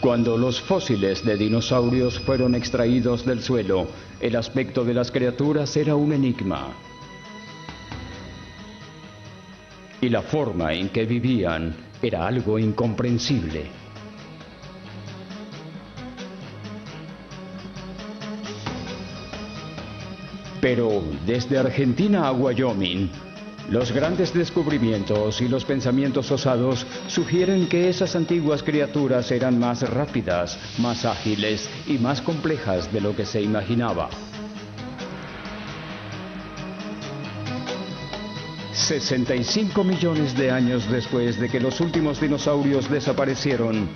Cuando los fósiles de dinosaurios fueron extraídos del suelo, el aspecto de las criaturas era un enigma. Y la forma en que vivían era algo incomprensible. Pero desde Argentina a Wyoming, los grandes descubrimientos y los pensamientos osados sugieren que esas antiguas criaturas eran más rápidas, más ágiles y más complejas de lo que se imaginaba. 65 millones de años después de que los últimos dinosaurios desaparecieron,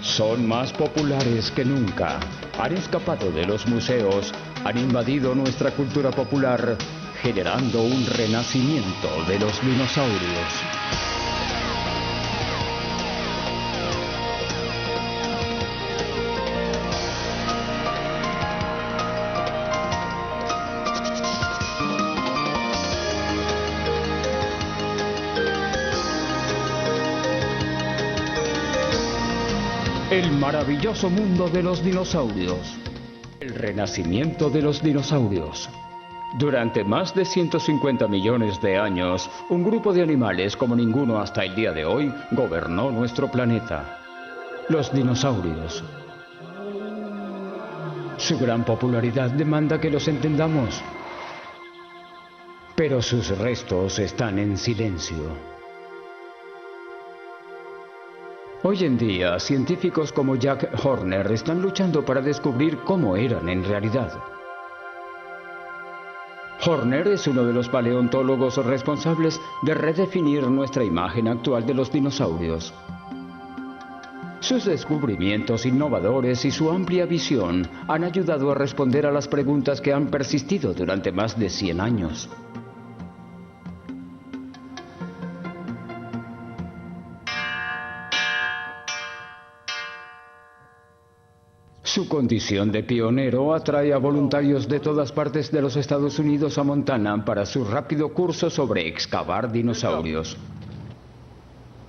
son más populares que nunca. Han escapado de los museos, han invadido nuestra cultura popular, generando un renacimiento de los dinosaurios. El maravilloso mundo de los dinosaurios. El renacimiento de los dinosaurios. Durante más de 150 millones de años, un grupo de animales como ninguno hasta el día de hoy gobernó nuestro planeta. Los dinosaurios. Su gran popularidad demanda que los entendamos. Pero sus restos están en silencio. Hoy en día, científicos como Jack Horner están luchando para descubrir cómo eran en realidad. Horner es uno de los paleontólogos responsables de redefinir nuestra imagen actual de los dinosaurios. Sus descubrimientos innovadores y su amplia visión han ayudado a responder a las preguntas que han persistido durante más de 100 años. Su condición de pionero atrae a voluntarios de todas partes de los Estados Unidos a Montana para su rápido curso sobre excavar dinosaurios.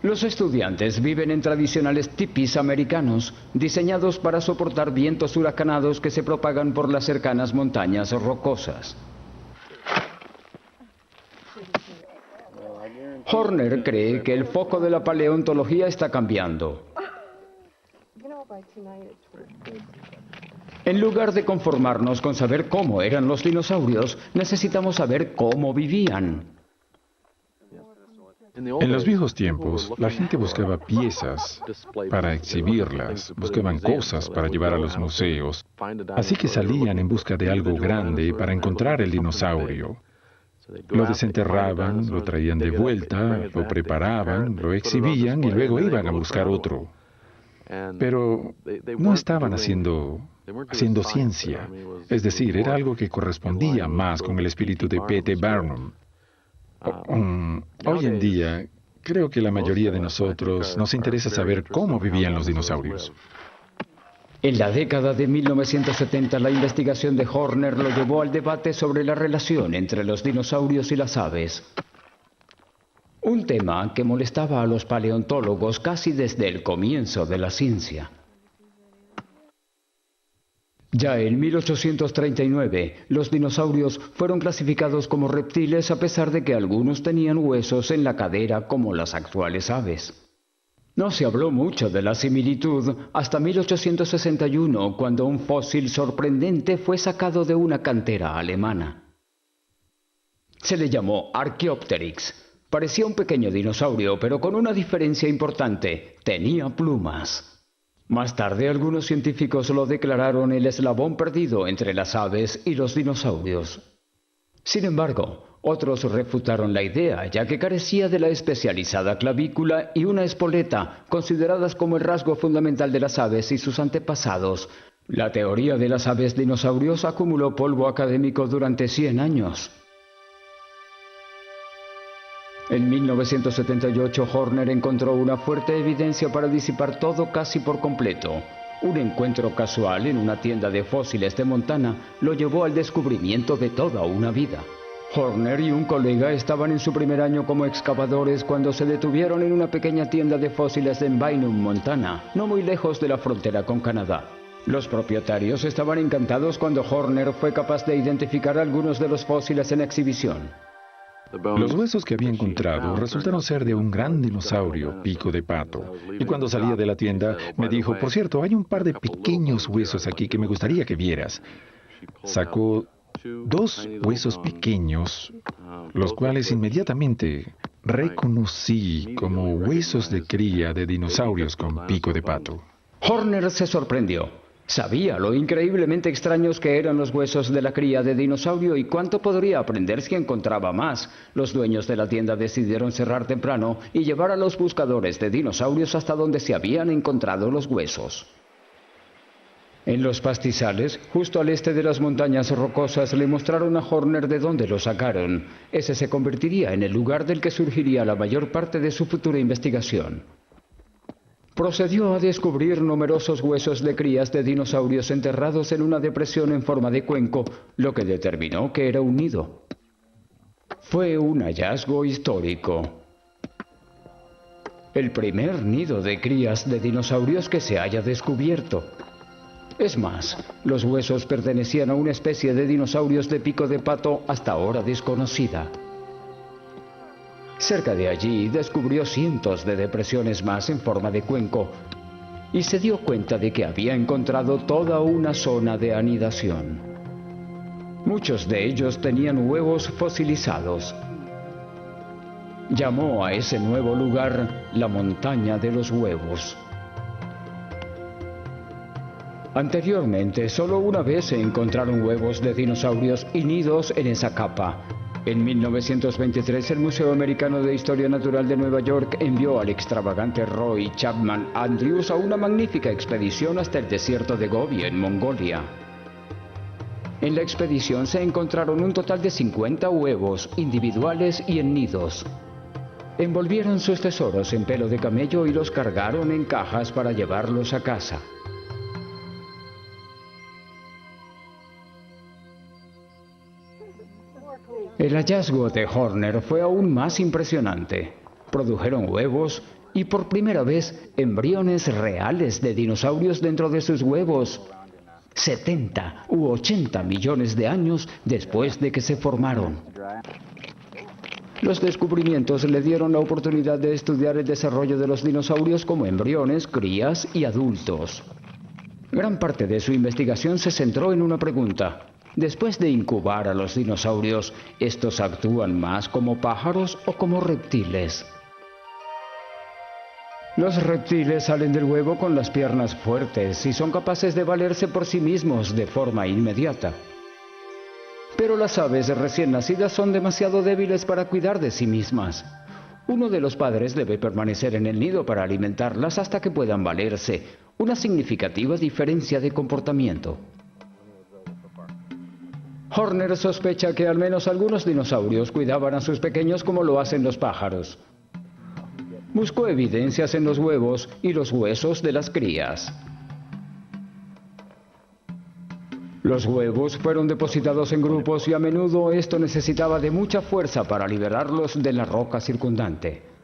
Los estudiantes viven en tradicionales tipis americanos, diseñados para soportar vientos huracanados que se propagan por las cercanas montañas rocosas. Horner cree que el foco de la paleontología está cambiando. En lugar de conformarnos con saber cómo eran los dinosaurios, necesitamos saber cómo vivían. En los viejos tiempos, la gente buscaba piezas para exhibirlas, buscaban cosas para llevar a los museos, así que salían en busca de algo grande para encontrar el dinosaurio. Lo desenterraban, lo traían de vuelta, lo preparaban, lo exhibían y luego iban a buscar otro. Pero no estaban haciendo ciencia, es decir, era algo que correspondía más con el espíritu de P.T. Barnum. Hoy en día, creo que la mayoría de nosotros nos interesa saber cómo vivían los dinosaurios. En la década de 1970, la investigación de Horner lo llevó al debate sobre la relación entre los dinosaurios y las aves. Un tema que molestaba a los paleontólogos casi desde el comienzo de la ciencia. Ya en 1839, los dinosaurios fueron clasificados como reptiles a pesar de que algunos tenían huesos en la cadera como las actuales aves. No se habló mucho de la similitud hasta 1861, cuando un fósil sorprendente fue sacado de una cantera alemana. Se le llamó Archaeopteryx. Parecía un pequeño dinosaurio, pero con una diferencia importante: tenía plumas. Más tarde, algunos científicos lo declararon el eslabón perdido entre las aves y los dinosaurios. Sin embargo, otros refutaron la idea, ya que carecía de la especializada clavícula y una espoleta, consideradas como el rasgo fundamental de las aves y sus antepasados. La teoría de las aves dinosaurios acumuló polvo académico durante 100 años. En 1978, Horner encontró una fuerte evidencia para disipar todo casi por completo. Un encuentro casual en una tienda de fósiles de Montana lo llevó al descubrimiento de toda una vida. Horner y un colega estaban en su primer año como excavadores cuando se detuvieron en una pequeña tienda de fósiles en Bynum, Montana, no muy lejos de la frontera con Canadá. Los propietarios estaban encantados cuando Horner fue capaz de identificar algunos de los fósiles en exhibición. Los huesos que había encontrado resultaron ser de un gran dinosaurio, Pico de Pato. Y cuando salía de la tienda, me dijo, por cierto, hay un par de pequeños huesos aquí que me gustaría que vieras. Sacó 2 huesos pequeños, los cuales inmediatamente reconocí como huesos de cría de dinosaurios con pico de pato. Horner se sorprendió. Sabía lo increíblemente extraños que eran los huesos de la cría de dinosaurio y cuánto podría aprender si encontraba más. Los dueños de la tienda decidieron cerrar temprano y llevar a los buscadores de dinosaurios hasta donde se habían encontrado los huesos. En los pastizales, justo al este de las montañas rocosas, le mostraron a Horner de dónde lo sacaron. Ese se convertiría en el lugar del que surgiría la mayor parte de su futura investigación. Procedió a descubrir numerosos huesos de crías de dinosaurios enterrados en una depresión en forma de cuenco, lo que determinó que era un nido. Fue un hallazgo histórico. El primer nido de crías de dinosaurios que se haya descubierto. Es más, los huesos pertenecían a una especie de dinosaurios de pico de pato hasta ahora desconocida. Cerca de allí descubrió cientos de depresiones más en forma de cuenco y se dio cuenta de que había encontrado toda una zona de anidación. Muchos de ellos tenían huevos fosilizados. Llamó a ese nuevo lugar la montaña de los huevos. Anteriormente, solo una vez se encontraron huevos de dinosaurios y nidos en esa capa. En 1923, el Museo Americano de Historia Natural de Nueva York envió al extravagante Roy Chapman Andrews a una magnífica expedición hasta el desierto de Gobi, en Mongolia. En la expedición se encontraron un total de 50 huevos, individuales y en nidos. Envolvieron sus tesoros en pelo de camello y los cargaron en cajas para llevarlos a casa. El hallazgo de Horner fue aún más impresionante. Produjeron huevos y por primera vez embriones reales de dinosaurios dentro de sus huevos. 70 u 80 millones de años después de que se formaron. Los descubrimientos le dieron la oportunidad de estudiar el desarrollo de los dinosaurios como embriones, crías y adultos. Gran parte de su investigación se centró en una pregunta. Después de incubar a los dinosaurios, ¿estos actúan más como pájaros o como reptiles? Los reptiles salen del huevo con las piernas fuertes y son capaces de valerse por sí mismos de forma inmediata. Pero las aves recién nacidas son demasiado débiles para cuidar de sí mismas. Uno de los padres debe permanecer en el nido para alimentarlas hasta que puedan valerse, una significativa diferencia de comportamiento. Horner sospecha que al menos algunos dinosaurios cuidaban a sus pequeños como lo hacen los pájaros. Buscó evidencias en los huevos y los huesos de las crías. Los huevos fueron depositados en grupos y a menudo esto necesitaba de mucha fuerza para liberarlos de la roca circundante.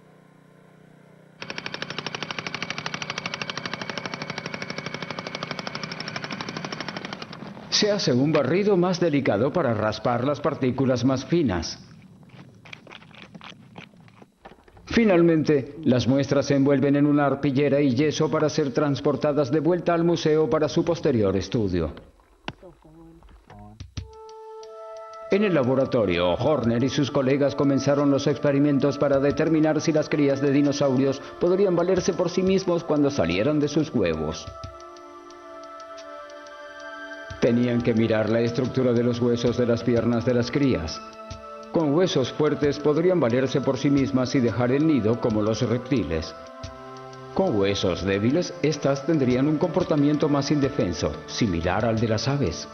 Se hace un barrido más delicado para raspar las partículas más finas. Finalmente, las muestras se envuelven en una arpillera y yeso para ser transportadas de vuelta al museo para su posterior estudio. En el laboratorio, Horner y sus colegas comenzaron los experimentos para determinar si las crías de dinosaurios podrían valerse por sí mismos cuando salieran de sus huevos. Tenían que mirar la estructura de los huesos de las piernas de las crías. Con huesos fuertes podrían valerse por sí mismas y dejar el nido como los reptiles. Con huesos débiles, estas tendrían un comportamiento más indefenso, similar al de las aves.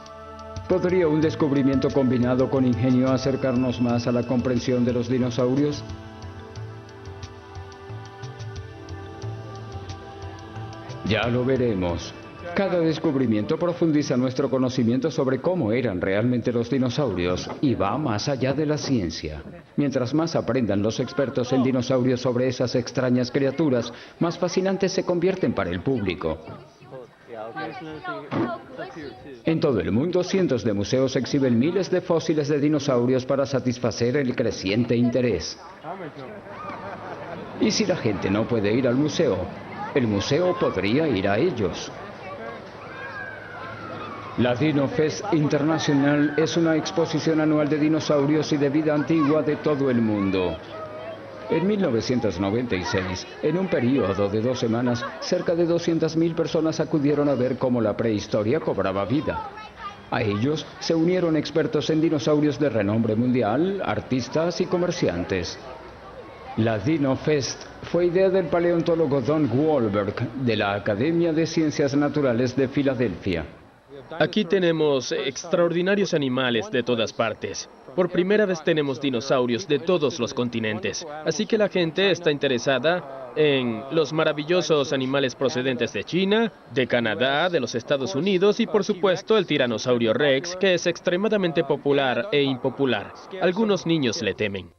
¿Podría un descubrimiento combinado con ingenio acercarnos más a la comprensión de los dinosaurios? Ya lo veremos. Cada descubrimiento profundiza nuestro conocimiento sobre cómo eran realmente los dinosaurios y va más allá de la ciencia. Mientras más aprendan los expertos en dinosaurios sobre esas extrañas criaturas, más fascinantes se convierten para el público. En todo el mundo, cientos de museos exhiben miles de fósiles de dinosaurios para satisfacer el creciente interés. Y si la gente no puede ir al museo, el museo podría ir a ellos. La Dino Fest Internacional es una exposición anual de dinosaurios y de vida antigua de todo el mundo. En 1996, en un periodo de 2 semanas, cerca de 200.000 personas acudieron a ver cómo la prehistoria cobraba vida. A ellos se unieron expertos en dinosaurios de renombre mundial, artistas y comerciantes. La Dino Fest fue idea del paleontólogo Don Wahlberg de la Academia de Ciencias Naturales de Filadelfia. Aquí tenemos extraordinarios animales de todas partes. Por primera vez tenemos dinosaurios de todos los continentes. Así que la gente está interesada en los maravillosos animales procedentes de China, de Canadá, de los Estados Unidos y por supuesto el tiranosaurio Rex, que es extremadamente popular e impopular. Algunos niños le temen.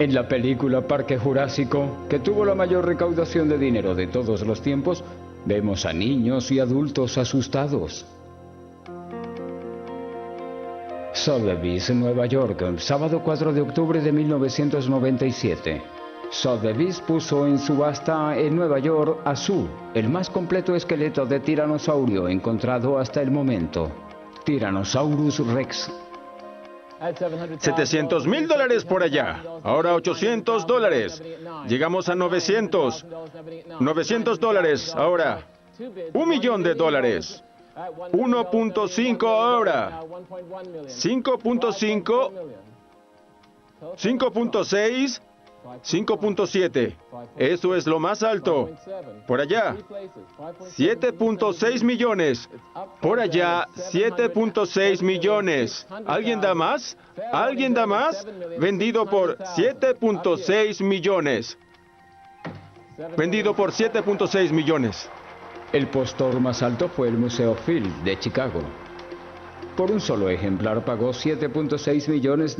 En la película Parque Jurásico, que tuvo la mayor recaudación de dinero de todos los tiempos, vemos a niños y adultos asustados. Sotheby's, Nueva York, sábado 4 de octubre de 1997. Sotheby's puso en subasta en Nueva York a Zoo, el más completo esqueleto de tiranosaurio encontrado hasta el momento. Tyrannosaurus Rex. $700.000 por allá. Ahora $800. Llegamos a 900. $900 ahora. $1 millón. 1.5 ahora. 5.5. 5.6. 5.7. Eso es lo más alto. Por allá. 7.6 millones. Por allá, 7.6 millones. ¿Alguien da más? ¿Alguien da más? Vendido por 7.6 millones. Vendido por 7.6 millones. El postor más alto fue el Museo Field de Chicago. Por un solo ejemplar pagó $7.6 millones.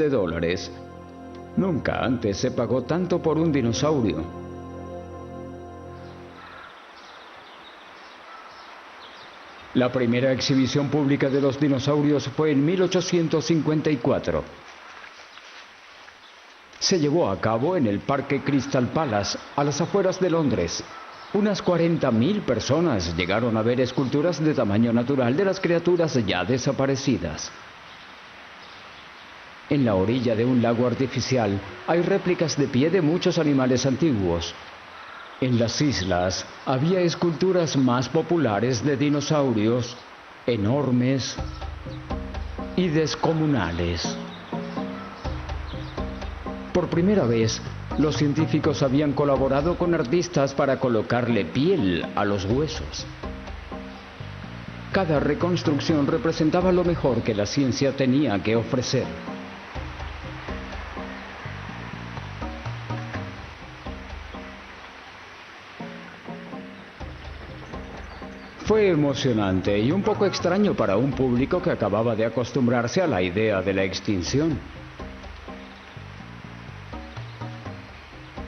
Nunca antes se pagó tanto por un dinosaurio. La primera exhibición pública de los dinosaurios fue en 1854. Se llevó a cabo en el Parque Crystal Palace, a las afueras de Londres. Unas 40.000 personas llegaron a ver esculturas de tamaño natural de las criaturas ya desaparecidas. En la orilla de un lago artificial hay réplicas de pie de muchos animales antiguos. En las islas había esculturas más populares de dinosaurios, enormes y descomunales. Por primera vez, los científicos habían colaborado con artistas para colocarle piel a los huesos. Cada reconstrucción representaba lo mejor que la ciencia tenía que ofrecer. Fue emocionante y un poco extraño para un público que acababa de acostumbrarse a la idea de la extinción.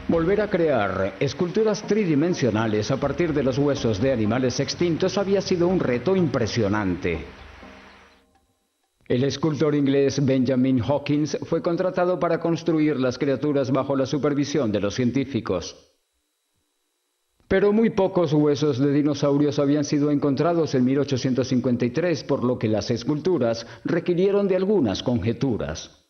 Volver a crear esculturas tridimensionales a partir de los huesos de animales extintos había sido un reto impresionante. El escultor inglés Benjamin Hawkins fue contratado para construir las criaturas bajo la supervisión de los científicos. Pero muy pocos huesos de dinosaurios habían sido encontrados en 1853, por lo que las esculturas requirieron de algunas conjeturas.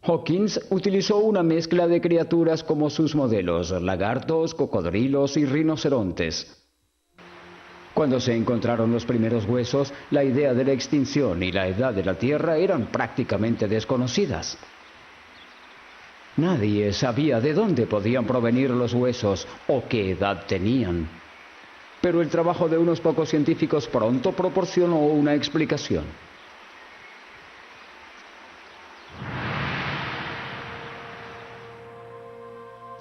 Hawkins utilizó una mezcla de criaturas como sus modelos, lagartos, cocodrilos y rinocerontes. Cuando se encontraron los primeros huesos, la idea de la extinción y la edad de la Tierra eran prácticamente desconocidas. Nadie sabía de dónde podían provenir los huesos o qué edad tenían. Pero el trabajo de unos pocos científicos pronto proporcionó una explicación.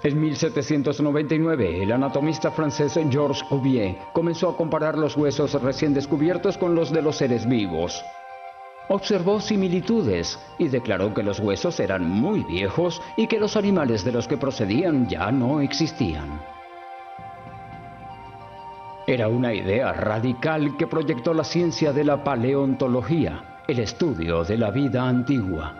En 1799, el anatomista francés Georges Cuvier comenzó a comparar los huesos recién descubiertos con los de los seres vivos. Observó similitudes y declaró que los huesos eran muy viejos y que los animales de los que procedían ya no existían. Era una idea radical que proyectó la ciencia de la paleontología, el estudio de la vida antigua.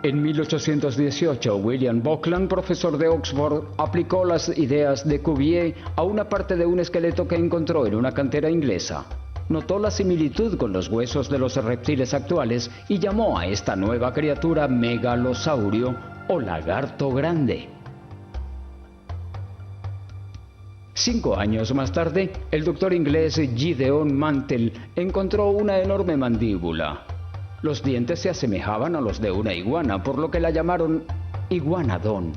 En 1818, William Buckland, profesor de Oxford, aplicó las ideas de Cuvier a una parte de un esqueleto que encontró en una cantera inglesa. Notó la similitud con los huesos de los reptiles actuales y llamó a esta nueva criatura megalosaurio o lagarto grande. 5 años más tarde, el doctor inglés Gideon Mantel encontró una enorme mandíbula. Los dientes se asemejaban a los de una iguana, por lo que la llamaron iguanodon.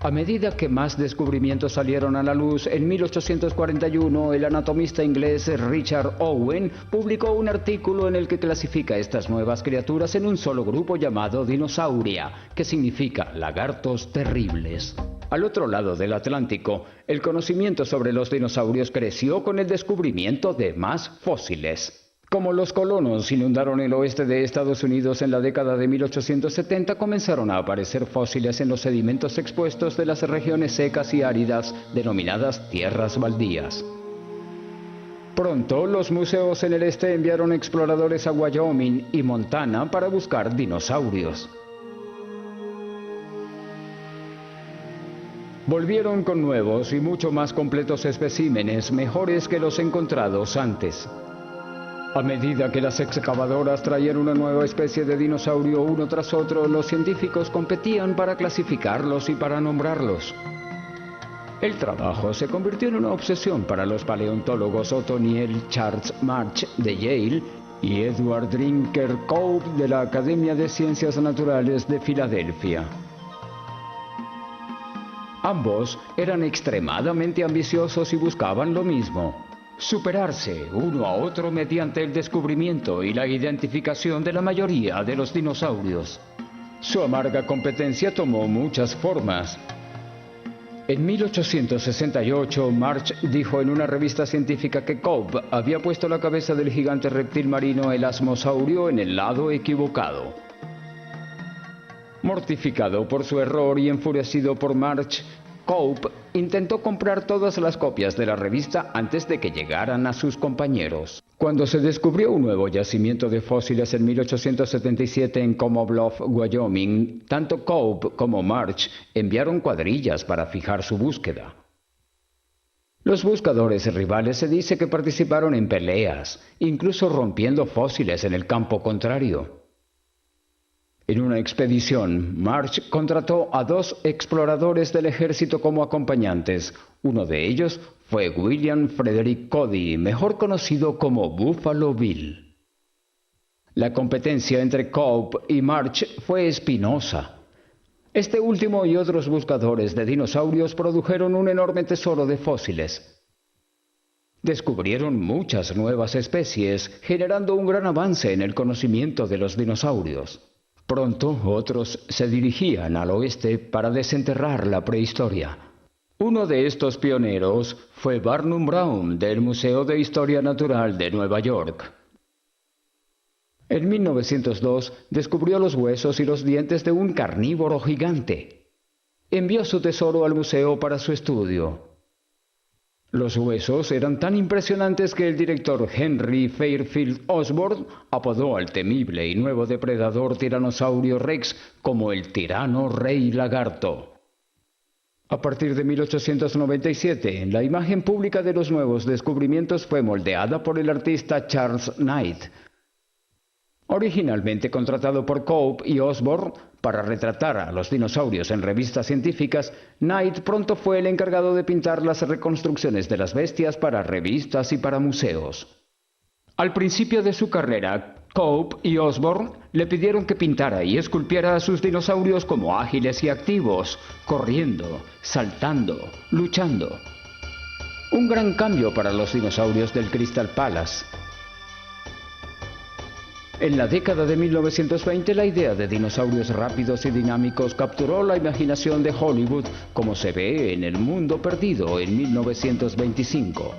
A medida que más descubrimientos salieron a la luz, en 1841 el anatomista inglés Richard Owen publicó un artículo en el que clasifica estas nuevas criaturas en un solo grupo llamado Dinosauria, que significa lagartos terribles. Al otro lado del Atlántico, el conocimiento sobre los dinosaurios creció con el descubrimiento de más fósiles. Como los colonos inundaron el oeste de Estados Unidos en la década de 1870, comenzaron a aparecer fósiles en los sedimentos expuestos de las regiones secas y áridas, denominadas tierras baldías. Pronto, los museos en el este enviaron exploradores a Wyoming y Montana para buscar dinosaurios. Volvieron con nuevos y mucho más completos especímenes, mejores que los encontrados antes. A medida que las excavadoras traían una nueva especie de dinosaurio uno tras otro, los científicos competían para clasificarlos y para nombrarlos. El trabajo se convirtió en una obsesión para los paleontólogos Othniel Charles March de Yale y Edward Drinker Cope de la Academia de Ciencias Naturales de Filadelfia. Ambos eran extremadamente ambiciosos y buscaban lo mismo: superarse uno a otro mediante el descubrimiento y la identificación de la mayoría de los dinosaurios. Su amarga competencia tomó muchas formas. En 1868, March dijo en una revista científica que Cope había puesto la cabeza del gigante reptil marino Elasmosaurio en el lado equivocado. Mortificado por su error y enfurecido por March, Cope intentó comprar todas las copias de la revista antes de que llegaran a sus compañeros. Cuando se descubrió un nuevo yacimiento de fósiles en 1877 en Como Bluff, Wyoming, tanto Cope como March enviaron cuadrillas para fijar su búsqueda. Los buscadores rivales se dice que participaron en peleas, incluso rompiendo fósiles en el campo contrario. En una expedición, March contrató a 2 exploradores del ejército como acompañantes. Uno de ellos fue William Frederick Cody, mejor conocido como Buffalo Bill. La competencia entre Cope y March fue espinosa. Este último y otros buscadores de dinosaurios produjeron un enorme tesoro de fósiles. Descubrieron muchas nuevas especies, generando un gran avance en el conocimiento de los dinosaurios. Pronto, otros se dirigían al oeste para desenterrar la prehistoria. Uno de estos pioneros fue Barnum Brown, del Museo de Historia Natural de Nueva York. En 1902 descubrió los huesos y los dientes de un carnívoro gigante. Envió su tesoro al museo para su estudio. Los huesos eran tan impresionantes que el director Henry Fairfield Osborn apodó al temible y nuevo depredador Tiranosaurio Rex como el tirano rey lagarto. A partir de 1897, la imagen pública de los nuevos descubrimientos fue moldeada por el artista Charles Knight. Originalmente contratado por Cope y Osborn para retratar a los dinosaurios en revistas científicas, Knight pronto fue el encargado de pintar las reconstrucciones de las bestias para revistas y para museos. Al principio de su carrera, Cope y Osborn le pidieron que pintara y esculpiera a sus dinosaurios como ágiles y activos, corriendo, saltando, luchando. Un gran cambio para los dinosaurios del Crystal Palace. En la década de 1920, la idea de dinosaurios rápidos y dinámicos capturó la imaginación de Hollywood, como se ve en El Mundo Perdido en 1925.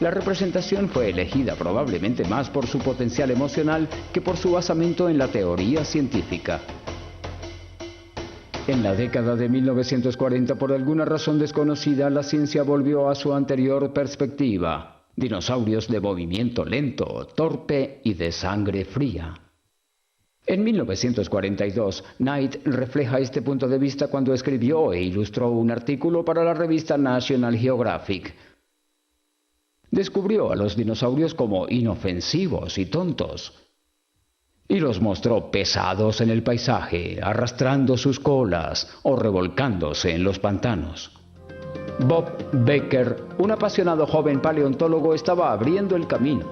La representación fue elegida probablemente más por su potencial emocional que por su basamento en la teoría científica. En la década de 1940, por alguna razón desconocida, la ciencia volvió a su anterior perspectiva. Dinosaurios de movimiento lento, torpe y de sangre fría. En 1942, Knight refleja este punto de vista cuando escribió e ilustró un artículo para la revista National Geographic. Descubrió a los dinosaurios como inofensivos y tontos, y los mostró pesados en el paisaje, arrastrando sus colas o revolcándose en los pantanos. Bob Baker, un apasionado joven paleontólogo, estaba abriendo el camino.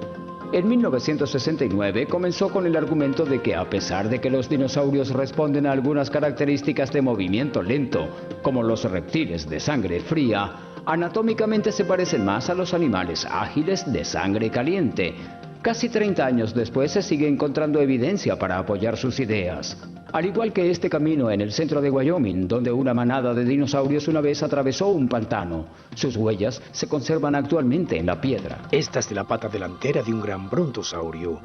En 1969 comenzó con el argumento de que a pesar de que los dinosaurios responden a algunas características de movimiento lento, como los reptiles de sangre fría, anatómicamente se parecen más a los animales ágiles de sangre caliente. Casi 30 años después se sigue encontrando evidencia para apoyar sus ideas. Al igual que este camino en el centro de Wyoming, donde una manada de dinosaurios una vez atravesó un pantano. Sus huellas se conservan actualmente en la piedra. Esta es la pata delantera de un gran brontosaurio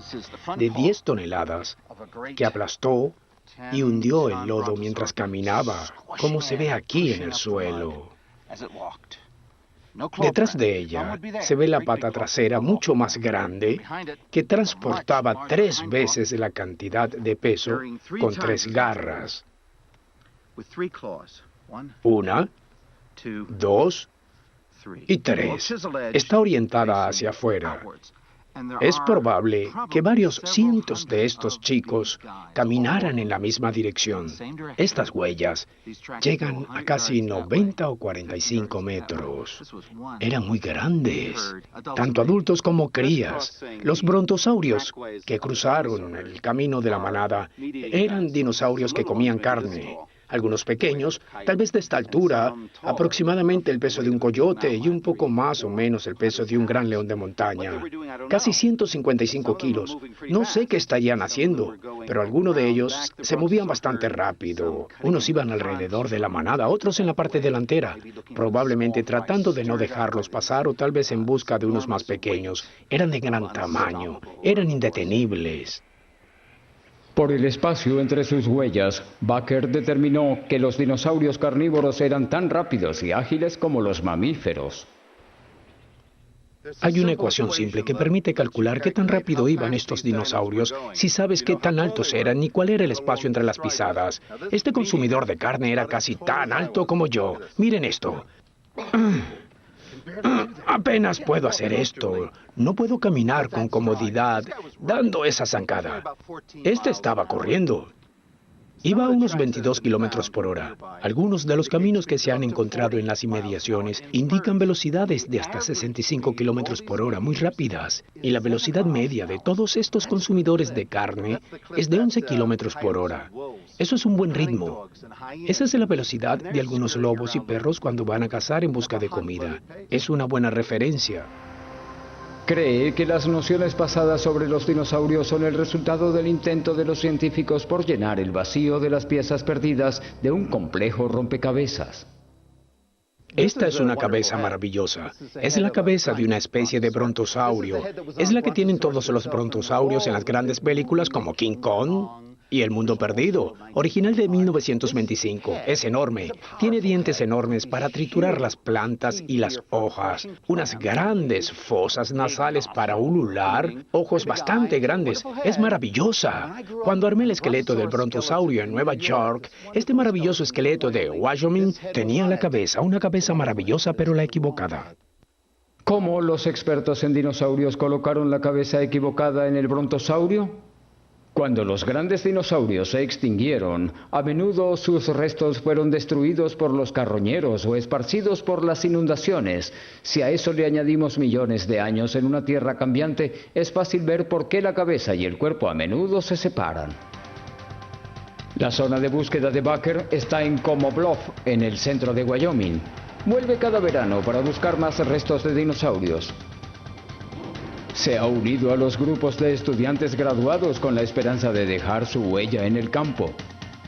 de 10 toneladas que aplastó y hundió el lodo mientras caminaba, como se ve aquí en el suelo. Detrás de ella se ve la pata trasera mucho más grande que transportaba 3 veces la cantidad de peso con 3 garras. 1, 2 y 3. Está orientada hacia afuera. Es probable que varios cientos de estos chicos caminaran en la misma dirección. Estas huellas llegan a casi 90 o 45 metros. Eran muy grandes, tanto adultos como crías. Los brontosaurios que cruzaron el camino de la manada eran dinosaurios que comían carne. Algunos pequeños, tal vez de esta altura, aproximadamente el peso de un coyote y un poco más o menos el peso de un gran león de montaña. Casi 155 kilos. No sé qué estarían haciendo, pero algunos de ellos se movían bastante rápido. Unos iban alrededor de la manada, otros en la parte delantera, probablemente tratando de no dejarlos pasar o tal vez en busca de unos más pequeños. Eran de gran tamaño, eran indetenibles. Por el espacio entre sus huellas, Baker determinó que los dinosaurios carnívoros eran tan rápidos y ágiles como los mamíferos. Hay una ecuación simple que permite calcular qué tan rápido iban estos dinosaurios si sabes qué tan altos eran y cuál era el espacio entre las pisadas. Este consumidor de carne era casi tan alto como yo. Miren esto. Apenas puedo hacer esto. No puedo caminar con comodidad dando esa zancada. Este estaba corriendo. Iba a unos 22 kilómetros por hora. Algunos de los caminos que se han encontrado en las inmediaciones indican velocidades de hasta 65 kilómetros por hora, muy rápidas. Y la velocidad media de todos estos consumidores de carne es de 11 kilómetros por hora. Eso es un buen ritmo. Esa es la velocidad de algunos lobos y perros cuando van a cazar en busca de comida. Es una buena referencia. Cree que las nociones pasadas sobre los dinosaurios son el resultado del intento de los científicos por llenar el vacío de las piezas perdidas de un complejo rompecabezas. Esta es una cabeza maravillosa. Es la cabeza de una especie de brontosaurio. Es la que tienen todos los brontosaurios en las grandes películas como King Kong y El Mundo Perdido, original de 1925. Es enorme. Tiene dientes enormes para triturar las plantas y las hojas. Unas grandes fosas nasales para ulular. Ojos bastante grandes. Es maravillosa. Cuando armé el esqueleto del brontosaurio en Nueva York, este maravilloso esqueleto de Wyoming tenía una cabeza maravillosa pero la equivocada. ¿Cómo los expertos en dinosaurios colocaron la cabeza equivocada en el brontosaurio? Cuando los grandes dinosaurios se extinguieron, a menudo sus restos fueron destruidos por los carroñeros o esparcidos por las inundaciones. Si a eso le añadimos millones de años en una tierra cambiante, es fácil ver por qué la cabeza y el cuerpo a menudo se separan. La zona de búsqueda de Baker está en Como Bluff, en el centro de Wyoming. Vuelve cada verano para buscar más restos de dinosaurios. Se ha unido a los grupos de estudiantes graduados con la esperanza de dejar su huella en el campo.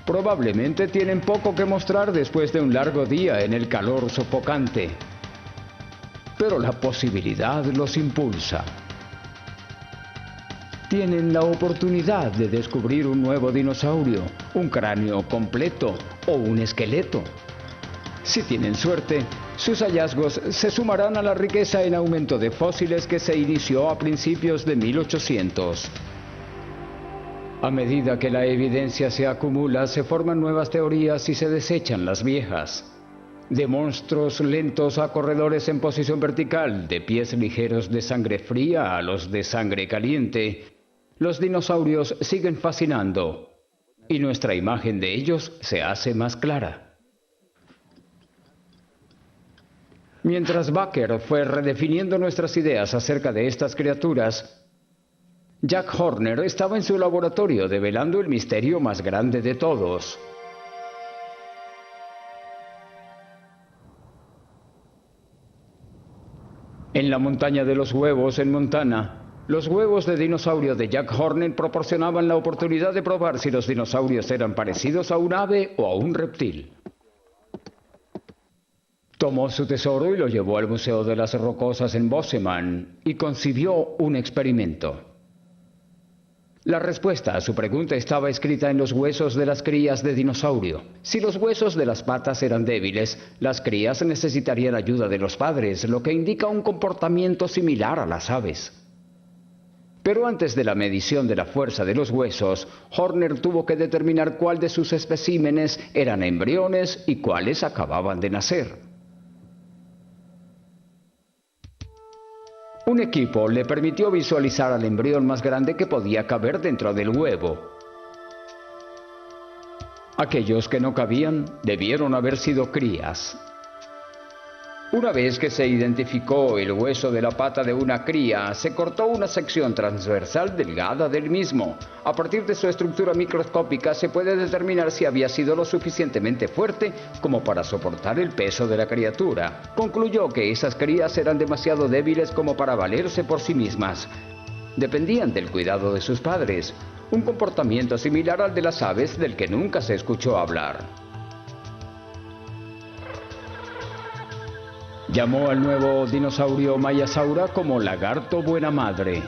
Probablemente tienen poco que mostrar después de un largo día en el calor sofocante. Pero la posibilidad los impulsa. Tienen la oportunidad de descubrir un nuevo dinosaurio, un cráneo completo o un esqueleto. Si tienen suerte, sus hallazgos se sumarán a la riqueza en aumento de fósiles que se inició a principios de 1800. A medida que la evidencia se acumula, se forman nuevas teorías y se desechan las viejas. De monstruos lentos a corredores en posición vertical, de pies ligeros de sangre fría a los de sangre caliente, los dinosaurios siguen fascinando y nuestra imagen de ellos se hace más clara. Mientras Baker fue redefiniendo nuestras ideas acerca de estas criaturas, Jack Horner estaba en su laboratorio develando el misterio más grande de todos. En la montaña de los huevos en Montana, los huevos de dinosaurio de Jack Horner proporcionaban la oportunidad de probar si los dinosaurios eran parecidos a un ave o a un reptil. Tomó su tesoro y lo llevó al Museo de las Rocosas en Bozeman y concibió un experimento. La respuesta a su pregunta estaba escrita en los huesos de las crías de dinosaurio. Si los huesos de las patas eran débiles, las crías necesitarían ayuda de los padres, lo que indica un comportamiento similar a las aves. Pero antes de la medición de la fuerza de los huesos, Horner tuvo que determinar cuál de sus especímenes eran embriones y cuáles acababan de nacer. Un equipo le permitió visualizar al embrión más grande que podía caber dentro del huevo. Aquellos que no cabían debieron haber sido crías. Una vez que se identificó el hueso de la pata de una cría, se cortó una sección transversal delgada del mismo. A partir de su estructura microscópica se puede determinar si había sido lo suficientemente fuerte como para soportar el peso de la criatura. Concluyó que esas crías eran demasiado débiles como para valerse por sí mismas. Dependían del cuidado de sus padres, un comportamiento similar al de las aves del que nunca se escuchó hablar. Llamó al nuevo dinosaurio Mayasaura como lagarto buena madre.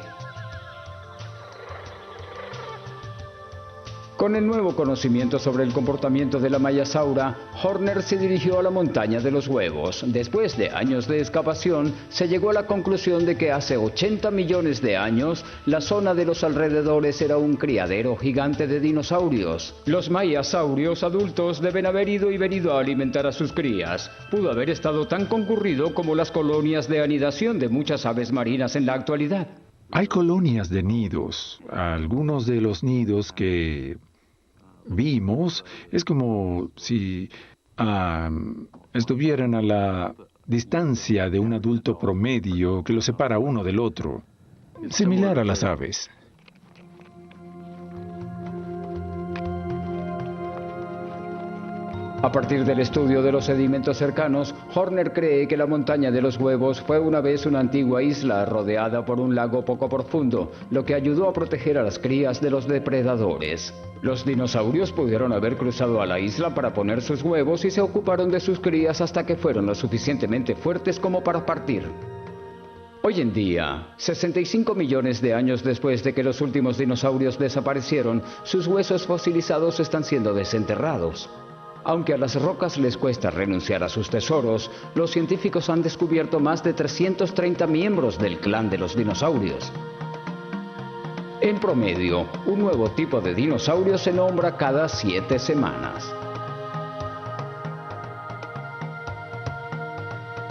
Con el nuevo conocimiento sobre el comportamiento de la Mayasaura, Horner se dirigió a la montaña de los huevos. Después de años de excavación, se llegó a la conclusión de que hace 80 millones de años, la zona de los alrededores era un criadero gigante de dinosaurios. Los mayasaurios adultos deben haber ido y venido a alimentar a sus crías. Pudo haber estado tan concurrido como las colonias de anidación de muchas aves marinas en la actualidad. Hay colonias de nidos. Algunos de los nidos que vimos es como si estuvieran a la distancia de un adulto promedio que los separa uno del otro, similar a las aves. A partir del estudio de los sedimentos cercanos, Horner cree que la montaña de los huevos fue una vez una antigua isla rodeada por un lago poco profundo, lo que ayudó a proteger a las crías de los depredadores. Los dinosaurios pudieron haber cruzado a la isla para poner sus huevos y se ocuparon de sus crías hasta que fueron lo suficientemente fuertes como para partir. Hoy en día, 65 millones de años después de que los últimos dinosaurios desaparecieron, sus huesos fosilizados están siendo desenterrados. Aunque a las rocas les cuesta renunciar a sus tesoros, los científicos han descubierto más de 330 miembros del clan de los dinosaurios. En promedio, un nuevo tipo de dinosaurio se nombra cada 7 semanas.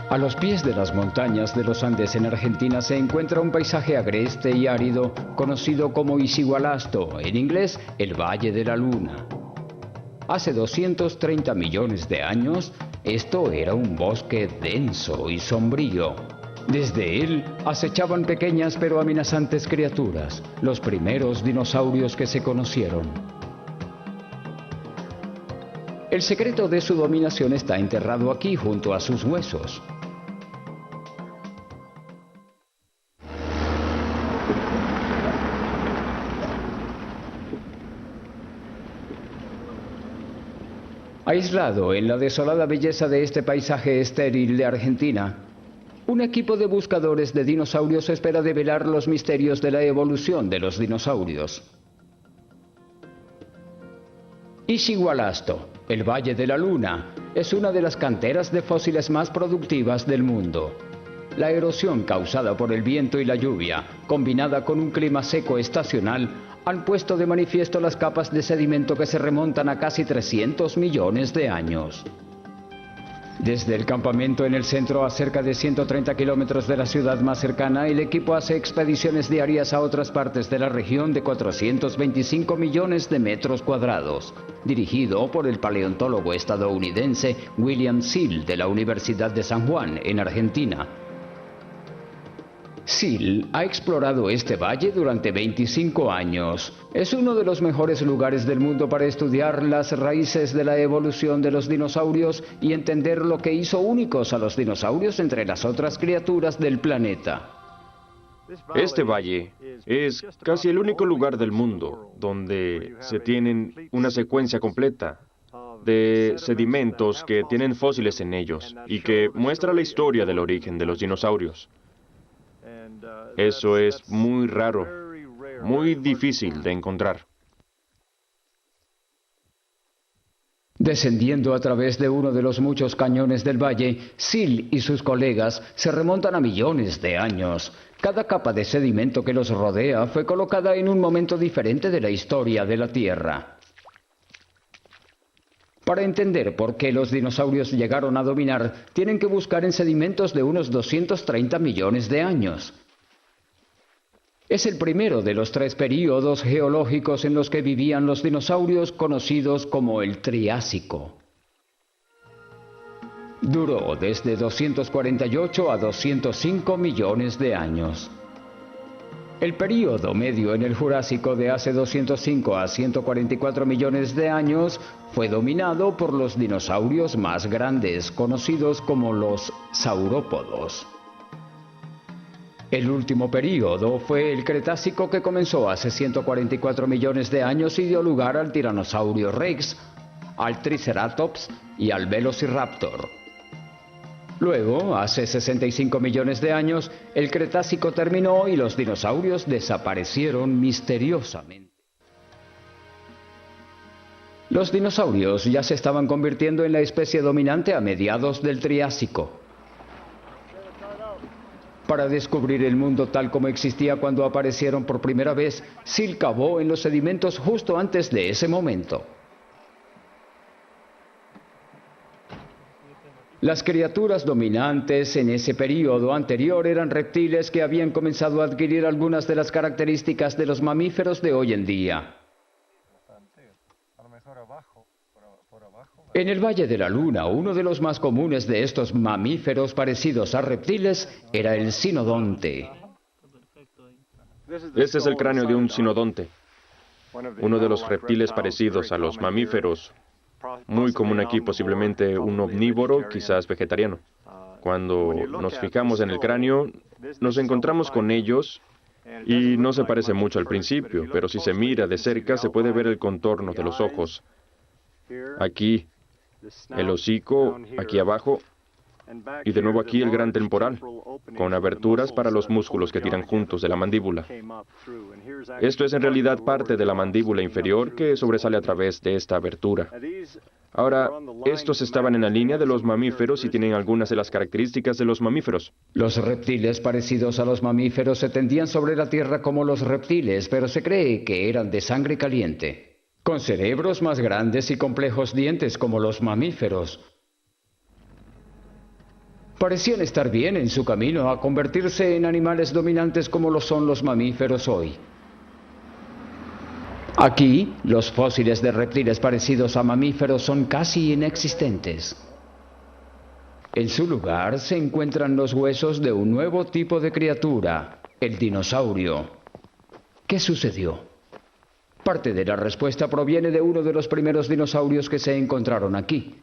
A los pies de las montañas de los Andes en Argentina se encuentra un paisaje agreste y árido conocido como Isigualasto, en inglés el Valle de la Luna. Hace 230 millones de años, esto era un bosque denso y sombrío. Desde él acechaban pequeñas pero amenazantes criaturas, los primeros dinosaurios que se conocieron. El secreto de su dominación está enterrado aquí junto a sus huesos. Aislado en la desolada belleza de este paisaje estéril de Argentina, un equipo de buscadores de dinosaurios espera develar los misterios de la evolución de los dinosaurios. Ishigualasto, el Valle de la Luna, es una de las canteras de fósiles más productivas del mundo. La erosión causada por el viento y la lluvia, combinada con un clima seco estacional, han puesto de manifiesto las capas de sedimento que se remontan a casi 300 millones de años. Desde el campamento en el centro, a cerca de 130 kilómetros de la ciudad más cercana, el equipo hace expediciones diarias a otras partes de la región de 425 millones de metros cuadrados, dirigido por el paleontólogo estadounidense William Seal de la Universidad de San Juan, en Argentina. Seal ha explorado este valle durante 25 años. Es uno de los mejores lugares del mundo para estudiar las raíces de la evolución de los dinosaurios y entender lo que hizo únicos a los dinosaurios entre las otras criaturas del planeta. Este valle es casi el único lugar del mundo donde se tienen una secuencia completa de sedimentos que tienen fósiles en ellos y que muestra la historia del origen de los dinosaurios. Eso es muy raro, muy difícil de encontrar. Descendiendo a través de uno de los muchos cañones del valle, Seal y sus colegas se remontan a millones de años. Cada capa de sedimento que los rodea fue colocada en un momento diferente de la historia de la Tierra. Para entender por qué los dinosaurios llegaron a dominar, tienen que buscar en sedimentos de unos 230 millones de años. Es el primero de los 3 períodos geológicos en los que vivían los dinosaurios, conocidos como el Triásico. Duró desde 248 a 205 millones de años. El período medio en el Jurásico de hace 205 a 144 millones de años fue dominado por los dinosaurios más grandes, conocidos como los saurópodos. El último período fue el Cretácico, que comenzó hace 144 millones de años y dio lugar al Tiranosaurio Rex, al Triceratops y al Velociraptor. Luego, hace 65 millones de años, el Cretácico terminó y los dinosaurios desaparecieron misteriosamente. Los dinosaurios ya se estaban convirtiendo en la especie dominante a mediados del Triásico. Para descubrir el mundo tal como existía cuando aparecieron por primera vez, Seal cavó en los sedimentos justo antes de ese momento. Las criaturas dominantes en ese período anterior eran reptiles que habían comenzado a adquirir algunas de las características de los mamíferos de hoy en día. En el Valle de la Luna, uno de los más comunes de estos mamíferos parecidos a reptiles era el sinodonte. Este es el cráneo de un sinodonte, uno de los reptiles parecidos a los mamíferos, muy común aquí, posiblemente un omnívoro, quizás vegetariano. Cuando nos fijamos en el cráneo, nos encontramos con ellos y no se parece mucho al principio, pero si se mira de cerca se puede ver el contorno de los ojos. Aquí, el hocico, aquí abajo, y de nuevo aquí el gran temporal, con aberturas para los músculos que tiran juntos de la mandíbula. Esto es en realidad parte de la mandíbula inferior que sobresale a través de esta abertura. Ahora, estos estaban en la línea de los mamíferos y tienen algunas de las características de los mamíferos. Los reptiles parecidos a los mamíferos se tendían sobre la tierra como los reptiles, pero se cree que eran de sangre caliente, con cerebros más grandes y complejos dientes como los mamíferos. Parecían estar bien en su camino a convertirse en animales dominantes como lo son los mamíferos hoy. Aquí, los fósiles de reptiles parecidos a mamíferos son casi inexistentes. En su lugar se encuentran los huesos de un nuevo tipo de criatura, el dinosaurio. ¿Qué sucedió? Parte de la respuesta proviene de uno de los primeros dinosaurios que se encontraron aquí,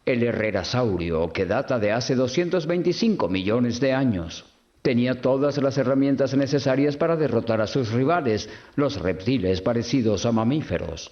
el herrerasaurio, que data de hace 225 millones de años. Tenía todas las herramientas necesarias para derrotar a sus rivales, los reptiles parecidos a mamíferos.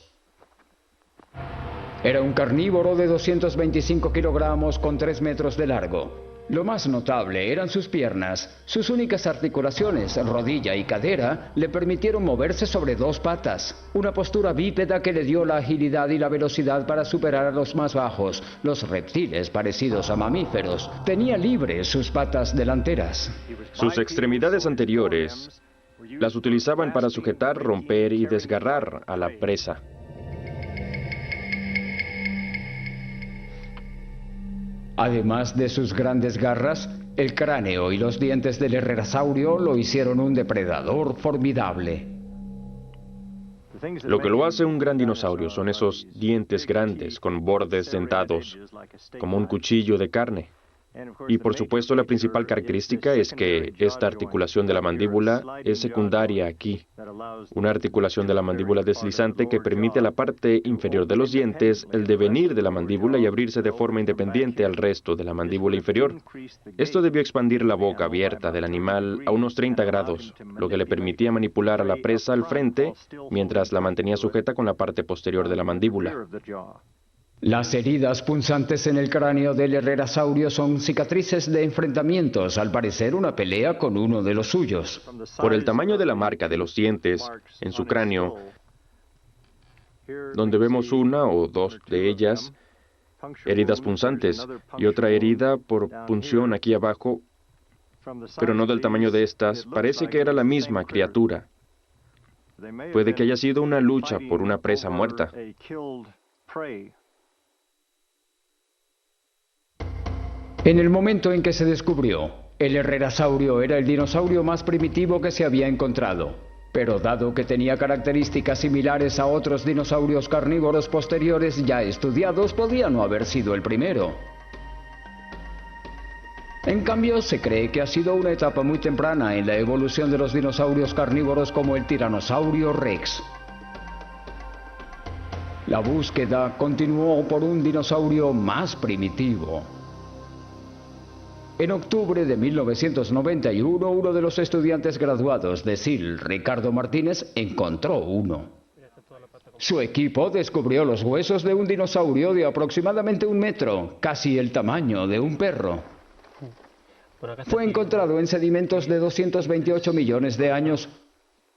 Era un carnívoro de 225 kilogramos con 3 metros de largo. Lo más notable eran sus piernas. Sus únicas articulaciones, rodilla y cadera, le permitieron moverse sobre 2 patas. Una postura bípeda que le dio la agilidad y la velocidad para superar a los más bajos, los reptiles parecidos a mamíferos. Tenía libres sus patas delanteras. Sus extremidades anteriores las utilizaban para sujetar, romper y desgarrar a la presa. Además de sus grandes garras, el cráneo y los dientes del herrerasaurio lo hicieron un depredador formidable. Lo que lo hace un gran dinosaurio son esos dientes grandes con bordes dentados, como un cuchillo de carne. Y por supuesto la principal característica es que esta articulación de la mandíbula es secundaria aquí. Una articulación de la mandíbula deslizante que permite a la parte inferior de los dientes el devenir de la mandíbula y abrirse de forma independiente al resto de la mandíbula inferior. Esto debió expandir la boca abierta del animal a unos 30 grados, lo que le permitía manipular a la presa al frente mientras la mantenía sujeta con la parte posterior de la mandíbula. Las heridas punzantes en el cráneo del herrerasaurio son cicatrices de enfrentamientos, al parecer una pelea con uno de los suyos. Por el tamaño de la marca de los dientes en su cráneo, donde vemos una o dos de ellas, heridas punzantes, y otra herida por punción aquí abajo, pero no del tamaño de estas, parece que era la misma criatura. Puede que haya sido una lucha por una presa muerta. En el momento en que se descubrió, el herrerasaurio era el dinosaurio más primitivo que se había encontrado. Pero dado que tenía características similares a otros dinosaurios carnívoros posteriores ya estudiados, podía no haber sido el primero. En cambio, se cree que ha sido una etapa muy temprana en la evolución de los dinosaurios carnívoros como el Tiranosaurio Rex. La búsqueda continuó por un dinosaurio más primitivo. En octubre de 1991, uno de los estudiantes graduados de SEAL, Ricardo Martínez, encontró uno. Su equipo descubrió los huesos de un dinosaurio de aproximadamente 1 metro, casi el tamaño de un perro. Fue encontrado en sedimentos de 228 millones de años,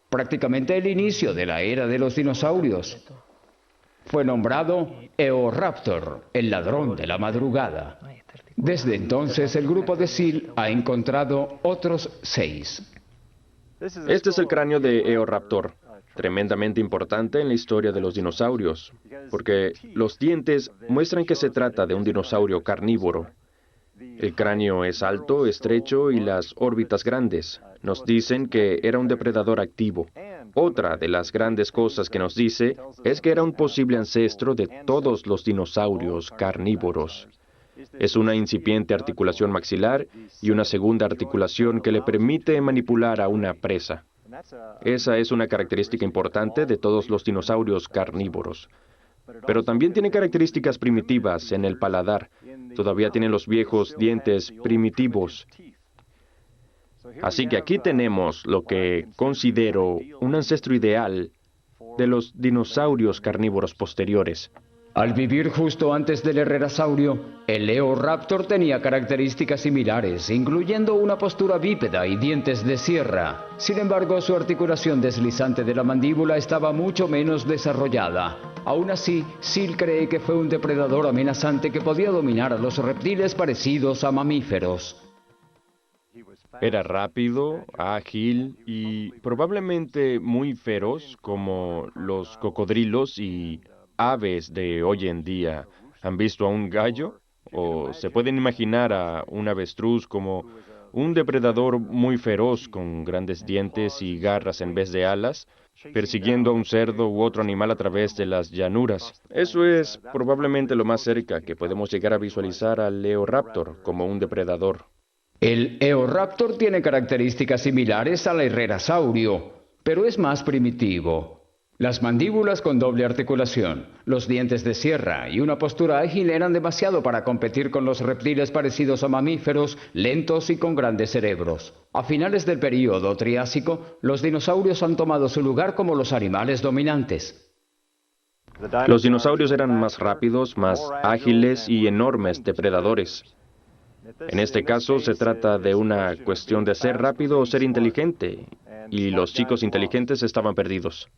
prácticamente el inicio de la era de los dinosaurios. Fue nombrado Eoraptor, el ladrón de la madrugada. Desde entonces, el grupo de SEAL ha encontrado otros 6. Este es el cráneo de Eoraptor, tremendamente importante en la historia de los dinosaurios, porque los dientes muestran que se trata de un dinosaurio carnívoro. El cráneo es alto, estrecho y las órbitas grandes. Nos dicen que era un depredador activo. Otra de las grandes cosas que nos dice es que era un posible ancestro de todos los dinosaurios carnívoros. Es una incipiente articulación maxilar y una segunda articulación que le permite manipular a una presa. Esa es una característica importante de todos los dinosaurios carnívoros. Pero también tiene características primitivas en el paladar. Todavía tienen los viejos dientes primitivos. Así que aquí tenemos lo que considero un ancestro ideal de los dinosaurios carnívoros posteriores. Al vivir justo antes del herrerasaurio, el Eoraptor tenía características similares, incluyendo una postura bípeda y dientes de sierra. Sin embargo, su articulación deslizante de la mandíbula estaba mucho menos desarrollada. Aún así, SEAL cree que fue un depredador amenazante que podía dominar a los reptiles parecidos a mamíferos. Era rápido, ágil y probablemente muy feroz como los cocodrilos y aves de hoy en día. ¿Han visto a un gallo? ¿O se pueden imaginar a un avestruz como un depredador muy feroz con grandes dientes y garras en vez de alas, persiguiendo a un cerdo u otro animal a través de las llanuras? Eso es probablemente lo más cerca que podemos llegar a visualizar al Eoraptor como un depredador. El Eoraptor tiene características similares al herrerasaurio, pero es más primitivo. Las mandíbulas con doble articulación, los dientes de sierra y una postura ágil eran demasiado para competir con los reptiles parecidos a mamíferos, lentos y con grandes cerebros. A finales del período Triásico, los dinosaurios han tomado su lugar como los animales dominantes. Los dinosaurios eran más rápidos, más ágiles y enormes depredadores. En este caso se trata de una cuestión de ser rápido o ser inteligente, y los chicos inteligentes estaban perdidos.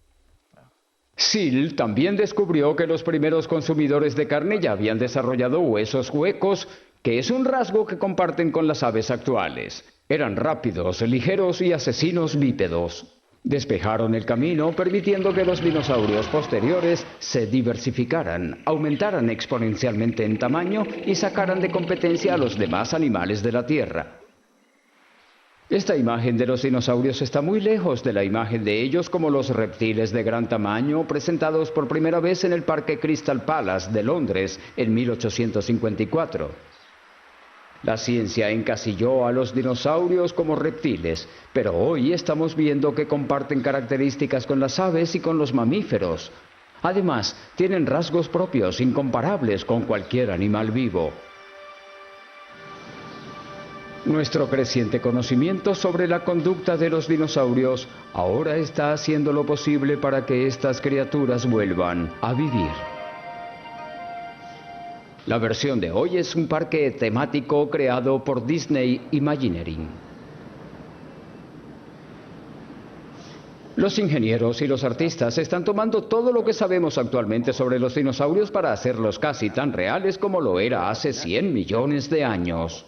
Sill también descubrió que los primeros consumidores de carne ya habían desarrollado huesos huecos, que es un rasgo que comparten con las aves actuales. Eran rápidos, ligeros y asesinos bípedos. Despejaron el camino, permitiendo que los dinosaurios posteriores se diversificaran, aumentaran exponencialmente en tamaño y sacaran de competencia a los demás animales de la Tierra. Esta imagen de los dinosaurios está muy lejos de la imagen de ellos como los reptiles de gran tamaño presentados por primera vez en el Parque Crystal Palace de Londres en 1854. La ciencia encasilló a los dinosaurios como reptiles, pero hoy estamos viendo que comparten características con las aves y con los mamíferos. Además, tienen rasgos propios incomparables con cualquier animal vivo. Nuestro creciente conocimiento sobre la conducta de los dinosaurios ahora está haciendo lo posible para que estas criaturas vuelvan a vivir. La versión de hoy es un parque temático creado por Disney Imagineering. Los ingenieros y los artistas están tomando todo lo que sabemos actualmente sobre los dinosaurios para hacerlos casi tan reales como lo era hace 100 millones de años.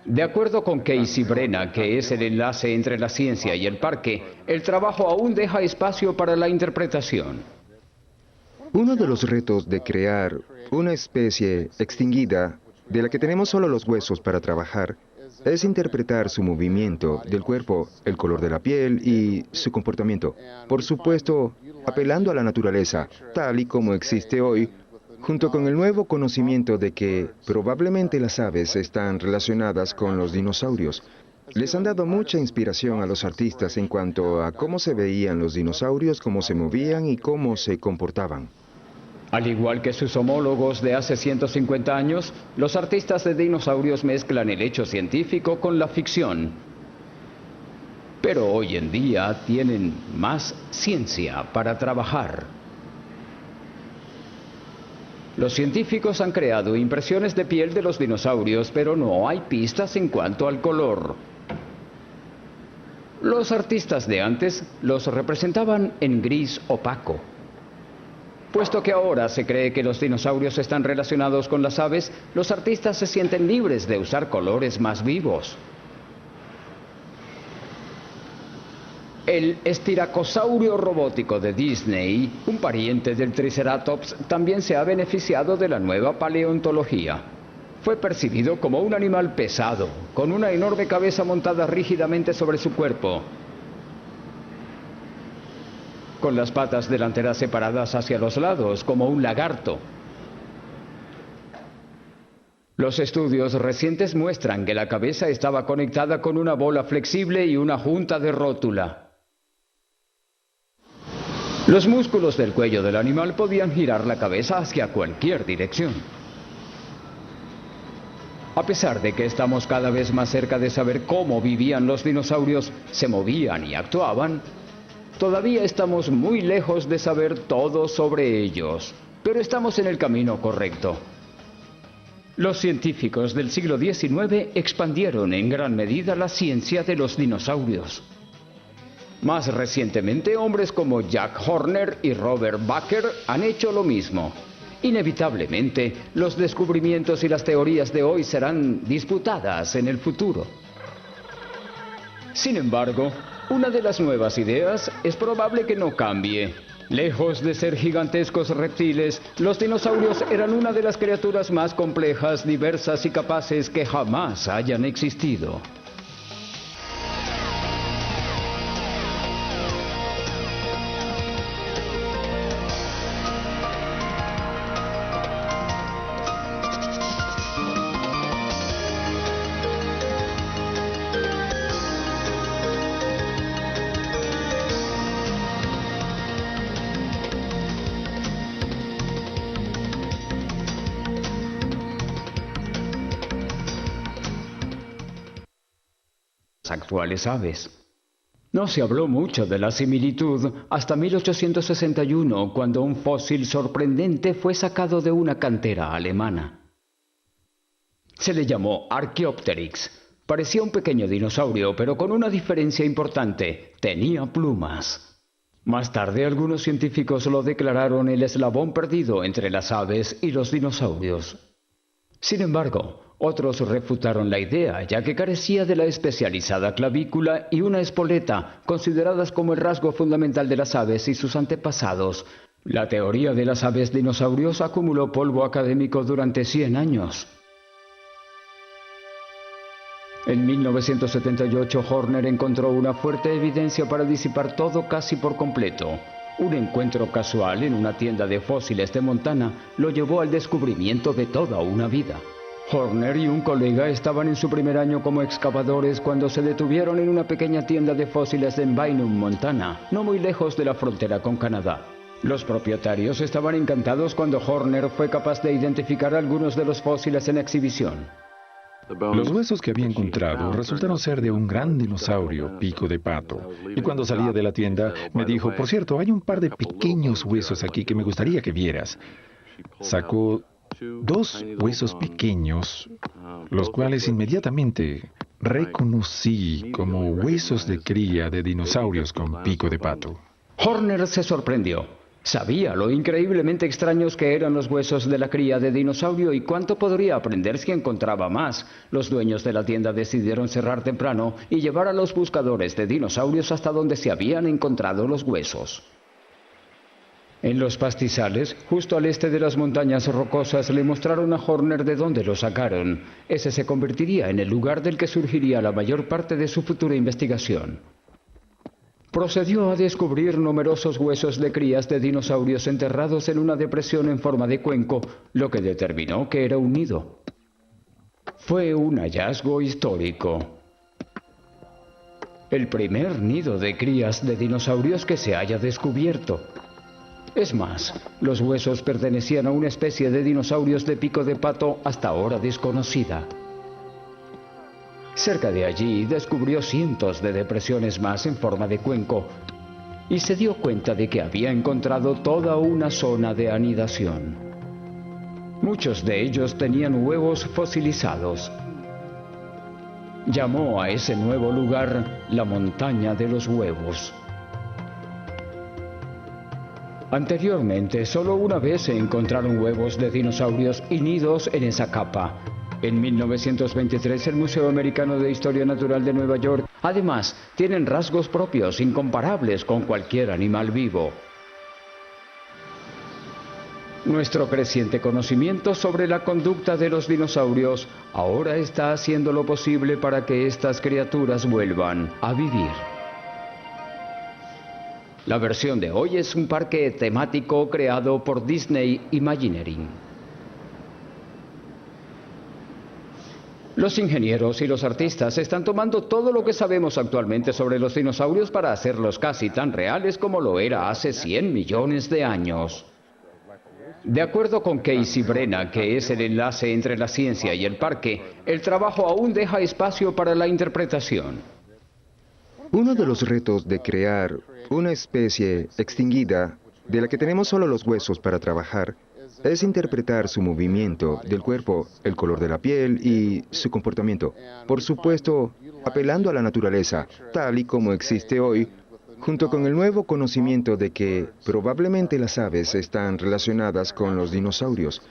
De acuerdo con Casey Brenna, que es el enlace entre la ciencia y el parque, el trabajo aún deja espacio para la interpretación. Uno de los retos de crear una especie extinguida, de la que tenemos solo los huesos para trabajar, es interpretar su movimiento del cuerpo, el color de la piel y su comportamiento. Por supuesto, apelando a la naturaleza, tal y como existe hoy, junto con el nuevo conocimiento de que probablemente las aves están relacionadas con los dinosaurios. Les han dado mucha inspiración a los artistas en cuanto a cómo se veían los dinosaurios, cómo se movían y cómo se comportaban. Al igual que sus homólogos de hace 150 años, los artistas de dinosaurios mezclan el hecho científico con la ficción. Pero hoy en día tienen más ciencia para trabajar. Los científicos han creado impresiones de piel de los dinosaurios, pero no hay pistas en cuanto al color. Los artistas de antes los representaban en gris opaco. Puesto que ahora se cree que los dinosaurios están relacionados con las aves, los artistas se sienten libres de usar colores más vivos. El estiracosaurio robótico de Disney, un pariente del Triceratops, también se ha beneficiado de la nueva paleontología. Fue percibido como un animal pesado, con una enorme cabeza montada rígidamente sobre su cuerpo, con las patas delanteras separadas hacia los lados, como un lagarto. Los estudios recientes muestran que la cabeza estaba conectada con una bola flexible y una junta de rótula. Los músculos del cuello del animal podían girar la cabeza hacia cualquier dirección. A pesar de que estamos cada vez más cerca de saber cómo vivían los dinosaurios, se movían y actuaban, todavía estamos muy lejos de saber todo sobre ellos, pero estamos en el camino correcto. Los científicos del siglo XIX expandieron en gran medida la ciencia de los dinosaurios. Más recientemente, hombres como Jack Horner y Robert Bakker han hecho lo mismo. Inevitablemente, los descubrimientos y las teorías de hoy serán disputadas en el futuro. Sin embargo, una de las nuevas ideas es probable que no cambie. Lejos de ser gigantescos reptiles, los dinosaurios eran una de las criaturas más complejas, diversas y capaces que jamás hayan existido. Actuales aves. No se habló mucho de la similitud hasta 1861, cuando un fósil sorprendente fue sacado de una cantera alemana. Se le llamó Archaeopteryx. Parecía un pequeño dinosaurio, pero con una diferencia importante: tenía plumas. Más tarde, algunos científicos lo declararon el eslabón perdido entre las aves y los dinosaurios. Sin embargo, otros refutaron la idea, ya que carecía de la especializada clavícula y una espoleta, consideradas como el rasgo fundamental de las aves y sus antepasados. La teoría de las aves dinosaurios acumuló polvo académico durante 100 años. En 1978, Horner encontró una fuerte evidencia para disipar todo casi por completo. Un encuentro casual en una tienda de fósiles de Montana lo llevó al descubrimiento de toda una vida. Horner y un colega estaban en su primer año como excavadores cuando se detuvieron en una pequeña tienda de fósiles en Bynum, Montana, no muy lejos de la frontera con Canadá. Los propietarios estaban encantados cuando Horner fue capaz de identificar algunos de los fósiles en exhibición. Los huesos que había encontrado resultaron ser de un gran dinosaurio, pico de pato. Y cuando salía de la tienda, me dijo: por cierto, hay un par de pequeños huesos aquí que me gustaría que vieras. Sacó 2 huesos pequeños, los cuales inmediatamente reconocí como huesos de cría de dinosaurios con pico de pato. Horner se sorprendió. Sabía lo increíblemente extraños que eran los huesos de la cría de dinosaurio y cuánto podría aprender si encontraba más. Los dueños de la tienda decidieron cerrar temprano y llevar a los buscadores de dinosaurios hasta donde se habían encontrado los huesos. En los pastizales, justo al este de las montañas rocosas, le mostraron a Horner de dónde lo sacaron. Ese se convertiría en el lugar del que surgiría la mayor parte de su futura investigación. Procedió a descubrir numerosos huesos de crías de dinosaurios enterrados en una depresión en forma de cuenco, lo que determinó que era un nido. Fue un hallazgo histórico. El primer nido de crías de dinosaurios que se haya descubierto. Es más, los huesos pertenecían a una especie de dinosaurios de pico de pato hasta ahora desconocida. Cerca de allí descubrió cientos de depresiones más en forma de cuenco y se dio cuenta de que había encontrado toda una zona de anidación. Muchos de ellos tenían huevos fosilizados. Llamó a ese nuevo lugar la montaña de los huevos. Anteriormente, solo una vez se encontraron huevos de dinosaurios y nidos en esa capa. En 1923, el Museo Americano de Historia Natural de Nueva York, además, tienen rasgos propios incomparables con cualquier animal vivo. Nuestro creciente conocimiento sobre la conducta de los dinosaurios ahora está haciendo lo posible para que estas criaturas vuelvan a vivir. La versión de hoy es un parque temático creado por Disney Imagineering. Los ingenieros y los artistas están tomando todo lo que sabemos actualmente sobre los dinosaurios para hacerlos casi tan reales como lo era hace 100 millones de años. De acuerdo con Casey Brenna, que es el enlace entre la ciencia y el parque, el trabajo aún deja espacio para la interpretación. Uno de los retos de crear una especie extinguida, de la que tenemos solo los huesos para trabajar, es interpretar su movimiento del cuerpo, el color de la piel y su comportamiento. Por supuesto, apelando a la naturaleza, tal y como existe hoy, junto con el nuevo conocimiento de que probablemente las aves están relacionadas con los dinosaurios.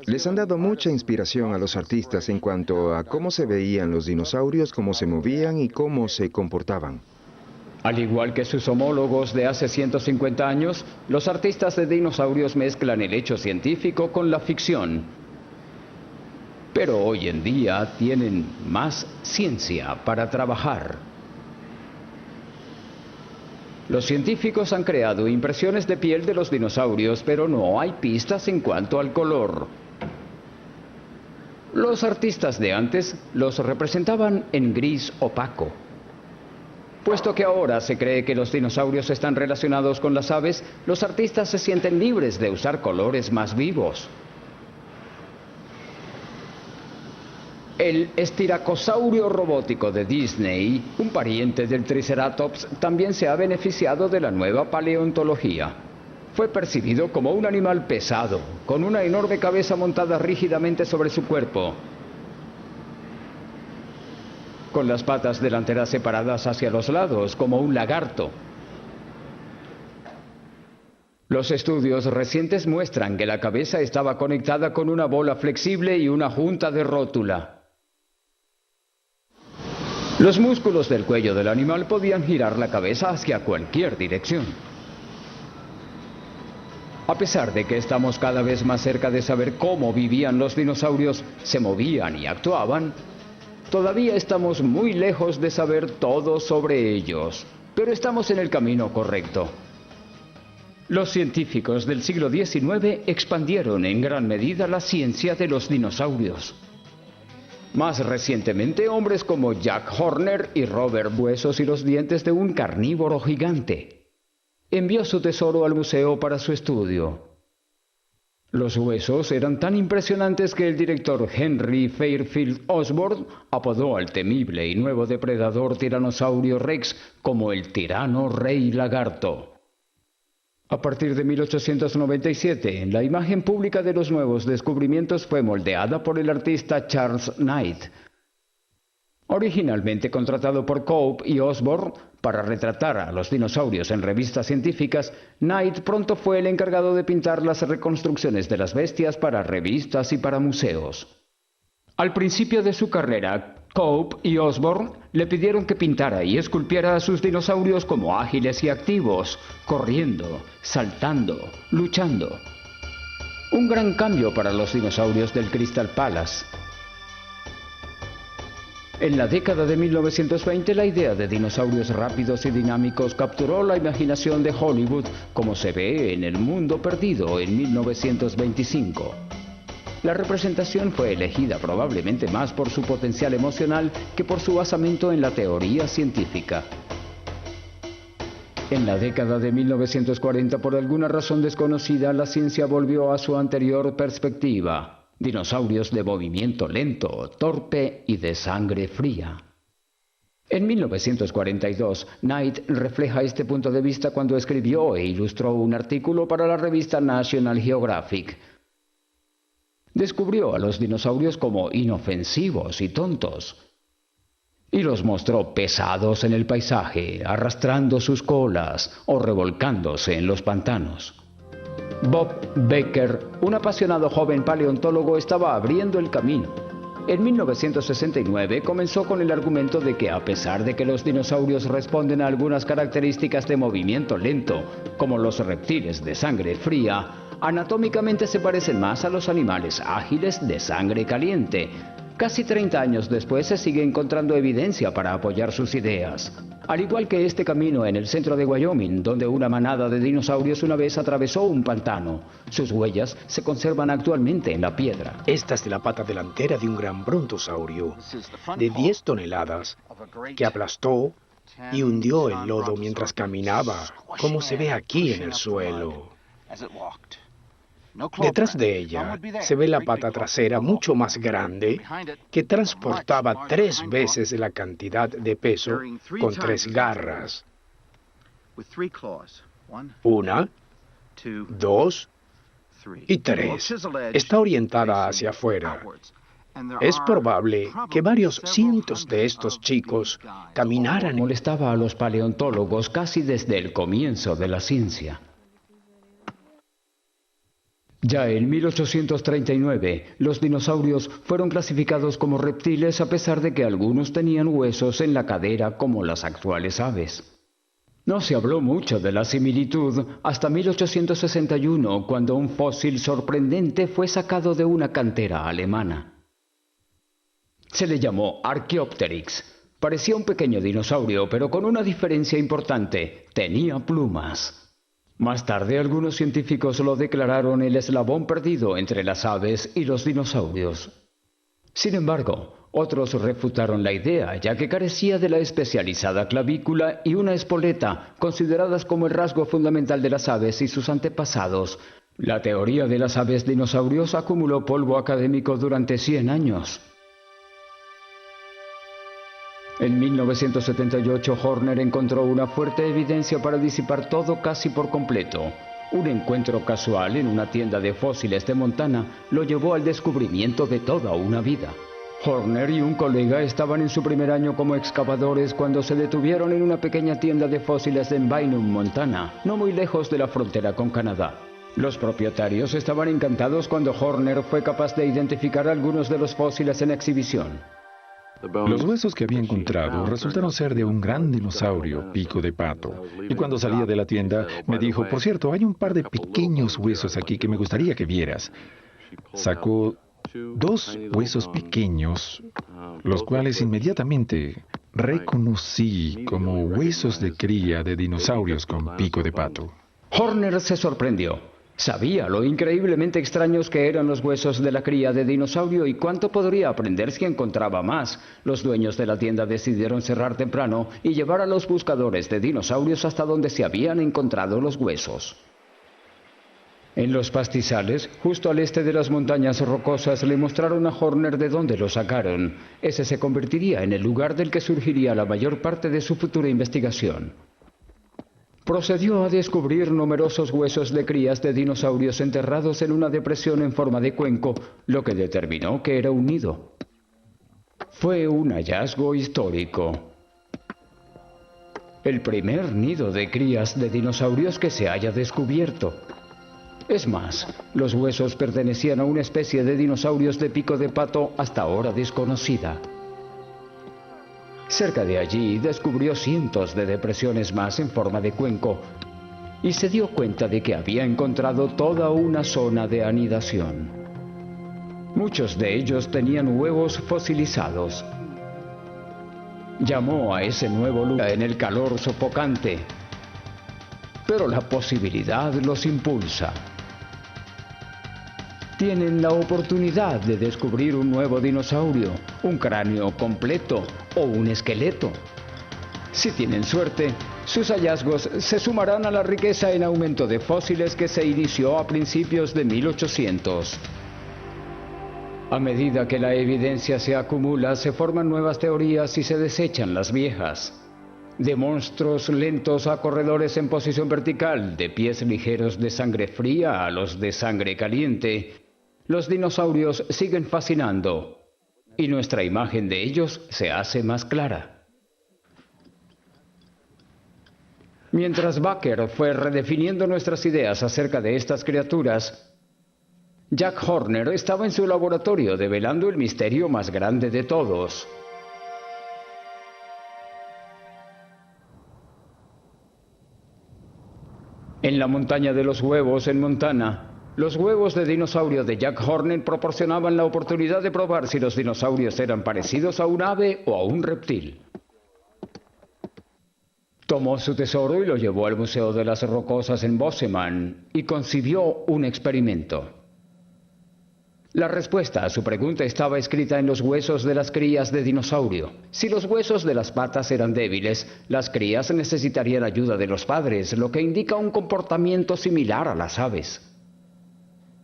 Les han dado mucha inspiración a los artistas en cuanto a cómo se veían los dinosaurios, cómo se movían y cómo se comportaban. Al igual que sus homólogos de hace 150 años, los artistas de dinosaurios mezclan el hecho científico con la ficción. Pero hoy en día tienen más ciencia para trabajar. Los científicos han creado impresiones de piel de los dinosaurios, pero no hay pistas en cuanto al color. Los artistas de antes los representaban en gris opaco. Puesto que ahora se cree que los dinosaurios están relacionados con las aves, los artistas se sienten libres de usar colores más vivos. El estiracosaurio robótico de Disney, un pariente del Triceratops, también se ha beneficiado de la nueva paleontología. Fue percibido como un animal pesado, con una enorme cabeza montada rígidamente sobre su cuerpo, con las patas delanteras separadas hacia los lados, como un lagarto. Los estudios recientes muestran que la cabeza estaba conectada con una bola flexible y una junta de rótula. Los músculos del cuello del animal podían girar la cabeza hacia cualquier dirección. A pesar de que estamos cada vez más cerca de saber cómo vivían los dinosaurios, se movían y actuaban, todavía estamos muy lejos de saber todo sobre ellos, pero estamos en el camino correcto. Los científicos del siglo XIX expandieron en gran medida la ciencia de los dinosaurios. Más recientemente, hombres como Jack Horner y Robert Huesos y los dientes de un carnívoro gigante envió su tesoro al museo para su estudio. Los huesos eran tan impresionantes que el director Henry Fairfield Osborn apodó al temible y nuevo depredador Tiranosaurio Rex como el tirano rey lagarto. A partir de 1897, la imagen pública de los nuevos descubrimientos fue moldeada por el artista Charles Knight. Originalmente contratado por Cope y Osborn para retratar a los dinosaurios en revistas científicas, Knight pronto fue el encargado de pintar las reconstrucciones de las bestias para revistas y para museos. Al principio de su carrera, Cope y Osborn le pidieron que pintara y esculpiera a sus dinosaurios como ágiles y activos, corriendo, saltando, luchando. Un gran cambio para los dinosaurios del Crystal Palace. En la década de 1920, la idea de dinosaurios rápidos y dinámicos capturó la imaginación de Hollywood, como se ve en El Mundo Perdido en 1925. La representación fue elegida probablemente más por su potencial emocional que por su basamento en la teoría científica. En la década de 1940, por alguna razón desconocida, la ciencia volvió a su anterior perspectiva. Dinosaurios de movimiento lento, torpe y de sangre fría. En 1942, Knight refleja este punto de vista cuando escribió e ilustró un artículo para la revista National Geographic. Descubrió a los dinosaurios como inofensivos y tontos, y los mostró pesados en el paisaje, arrastrando sus colas o revolcándose en los pantanos. Bob Baker, un apasionado joven paleontólogo, estaba abriendo el camino. En 1969 comenzó con el argumento de que a pesar de que los dinosaurios responden a algunas características de movimiento lento, como los reptiles de sangre fría, anatómicamente se parecen más a los animales ágiles de sangre caliente. Casi 30 años después se sigue encontrando evidencia para apoyar sus ideas. Al igual que este camino en el centro de Wyoming, donde una manada de dinosaurios una vez atravesó un pantano. Sus huellas se conservan actualmente en la piedra. Esta es la pata delantera de un gran brontosaurio de 10 toneladas que aplastó y hundió el lodo mientras caminaba, como se ve aquí en el suelo. Detrás de ella se ve la pata trasera mucho más grande que transportaba 3 veces la cantidad de peso con 3 garras. 1, 2 y 3. Está orientada hacia afuera. Es probable que varios cientos de estos chicos caminaran. Molestaba a los paleontólogos casi desde el comienzo de la ciencia. Ya en 1839, los dinosaurios fueron clasificados como reptiles a pesar de que algunos tenían huesos en la cadera como las actuales aves. No se habló mucho de la similitud hasta 1861, cuando un fósil sorprendente fue sacado de una cantera alemana. Se le llamó Archaeopteryx. Parecía un pequeño dinosaurio, pero con una diferencia importante: tenía plumas. Más tarde, algunos científicos lo declararon el eslabón perdido entre las aves y los dinosaurios. Sin embargo, otros refutaron la idea, ya que carecía de la especializada clavícula y una espoleta, consideradas como el rasgo fundamental de las aves y sus antepasados. La teoría de las aves dinosaurios acumuló polvo académico durante 100 años. En 1978, Horner encontró una fuerte evidencia para disipar todo casi por completo. Un encuentro casual en una tienda de fósiles de Montana lo llevó al descubrimiento de toda una vida. Horner y un colega estaban en su primer año como excavadores cuando se detuvieron en una pequeña tienda de fósiles en Bynum, Montana, no muy lejos de la frontera con Canadá. Los propietarios estaban encantados cuando Horner fue capaz de identificar algunos de los fósiles en exhibición. Los huesos que había encontrado resultaron ser de un gran dinosaurio, pico de pato. Y cuando salía de la tienda, me dijo, por cierto, hay un par de pequeños huesos aquí que me gustaría que vieras. Sacó 2 huesos pequeños, los cuales inmediatamente reconocí como huesos de cría de dinosaurios con pico de pato. Horner se sorprendió. Sabía lo increíblemente extraños que eran los huesos de la cría de dinosaurio y cuánto podría aprender si encontraba más. Los dueños de la tienda decidieron cerrar temprano y llevar a los buscadores de dinosaurios hasta donde se habían encontrado los huesos. En los pastizales, justo al este de las montañas rocosas, le mostraron a Horner de dónde lo sacaron. Ese se convertiría en el lugar del que surgiría la mayor parte de su futura investigación. Procedió a descubrir numerosos huesos de crías de dinosaurios enterrados en una depresión en forma de cuenco, lo que determinó que era un nido. Fue un hallazgo histórico. El primer nido de crías de dinosaurios que se haya descubierto. Es más, los huesos pertenecían a una especie de dinosaurios de pico de pato hasta ahora desconocida. Cerca de allí descubrió cientos de depresiones más en forma de cuenco y se dio cuenta de que había encontrado toda una zona de anidación. Muchos de ellos tenían huevos fosilizados. Llamó a ese nuevo lugar en el calor sofocante, pero la posibilidad los impulsa. Tienen la oportunidad de descubrir un nuevo dinosaurio, un cráneo completo o un esqueleto. Si tienen suerte, sus hallazgos se sumarán a la riqueza en aumento de fósiles que se inició a principios de 1800. A medida que la evidencia se acumula, se forman nuevas teorías y se desechan las viejas. De monstruos lentos a corredores en posición vertical, de pies ligeros de sangre fría a los de sangre caliente, los dinosaurios siguen fascinando y nuestra imagen de ellos se hace más clara. Mientras Baker fue redefiniendo nuestras ideas acerca de estas criaturas, Jack Horner estaba en su laboratorio develando el misterio más grande de todos. En la montaña de los huevos en Montana, los huevos de dinosaurio de Jack Horner proporcionaban la oportunidad de probar si los dinosaurios eran parecidos a un ave o a un reptil. Tomó su tesoro y lo llevó al Museo de las Rocosas en Bozeman y concibió un experimento. La respuesta a su pregunta estaba escrita en los huesos de las crías de dinosaurio. Si los huesos de las patas eran débiles, las crías necesitarían ayuda de los padres, lo que indica un comportamiento similar a las aves.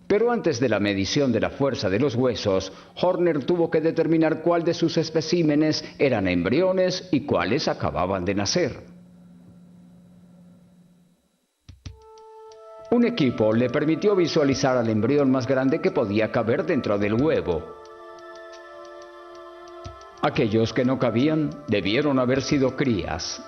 Pero antes de la medición de la fuerza de los huesos, Horner tuvo que determinar cuál de sus especímenes eran embriones y cuáles acababan de nacer. Un equipo le permitió visualizar al embrión más grande que podía caber dentro del huevo. Aquellos que no cabían debieron haber sido crías.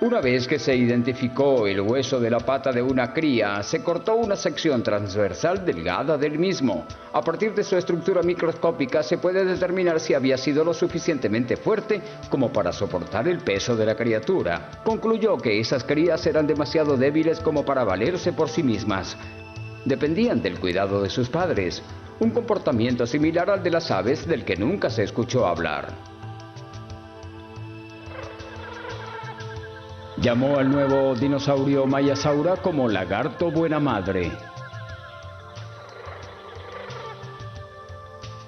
Una vez que se identificó el hueso de la pata de una cría, se cortó una sección transversal delgada del mismo. A partir de su estructura microscópica se puede determinar si había sido lo suficientemente fuerte como para soportar el peso de la criatura. Concluyó que esas crías eran demasiado débiles como para valerse por sí mismas. Dependían del cuidado de sus padres, un comportamiento similar al de las aves del que nunca se escuchó hablar. Llamó al nuevo dinosaurio Mayasaura como lagarto buena madre.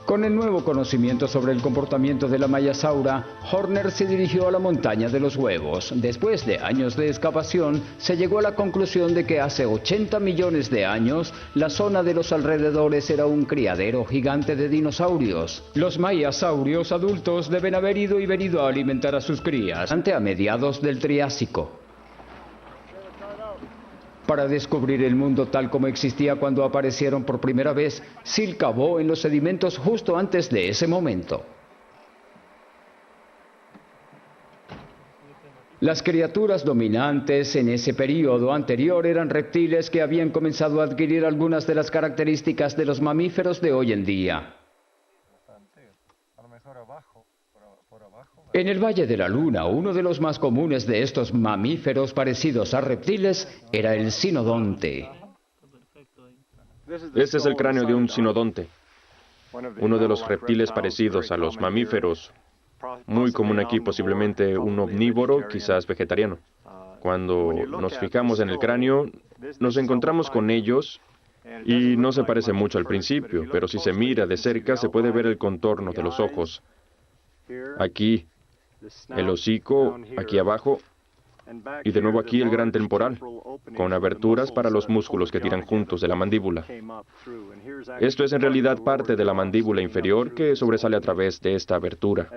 Con el nuevo conocimiento sobre el comportamiento de la mayasaura, Horner se dirigió a la montaña de los huevos. Después de años de excavación, se llegó a la conclusión de que hace 80 millones de años, la zona de los alrededores era un criadero gigante de dinosaurios. Los mayasaurios adultos deben haber ido y venido a alimentar a sus crías ante a mediados del Triásico. Para descubrir el mundo tal como existía cuando aparecieron por primera vez, Sil cavó en los sedimentos justo antes de ese momento. Las criaturas dominantes en ese período anterior eran reptiles que habían comenzado a adquirir algunas de las características de los mamíferos de hoy en día. En el Valle de la Luna, uno de los más comunes de estos mamíferos parecidos a reptiles era el sinodonte. Este es el cráneo de un sinodonte, uno de los reptiles parecidos a los mamíferos, muy común aquí, posiblemente un omnívoro, quizás vegetariano. Cuando nos fijamos en el cráneo, nos encontramos con ellos y no se parece mucho al principio, pero si se mira de cerca se puede ver el contorno de los ojos. Aquí, el hocico, aquí abajo, y de nuevo aquí el gran temporal, con aberturas para los músculos que tiran juntos de la mandíbula. Esto es en realidad parte de la mandíbula inferior que sobresale a través de esta abertura.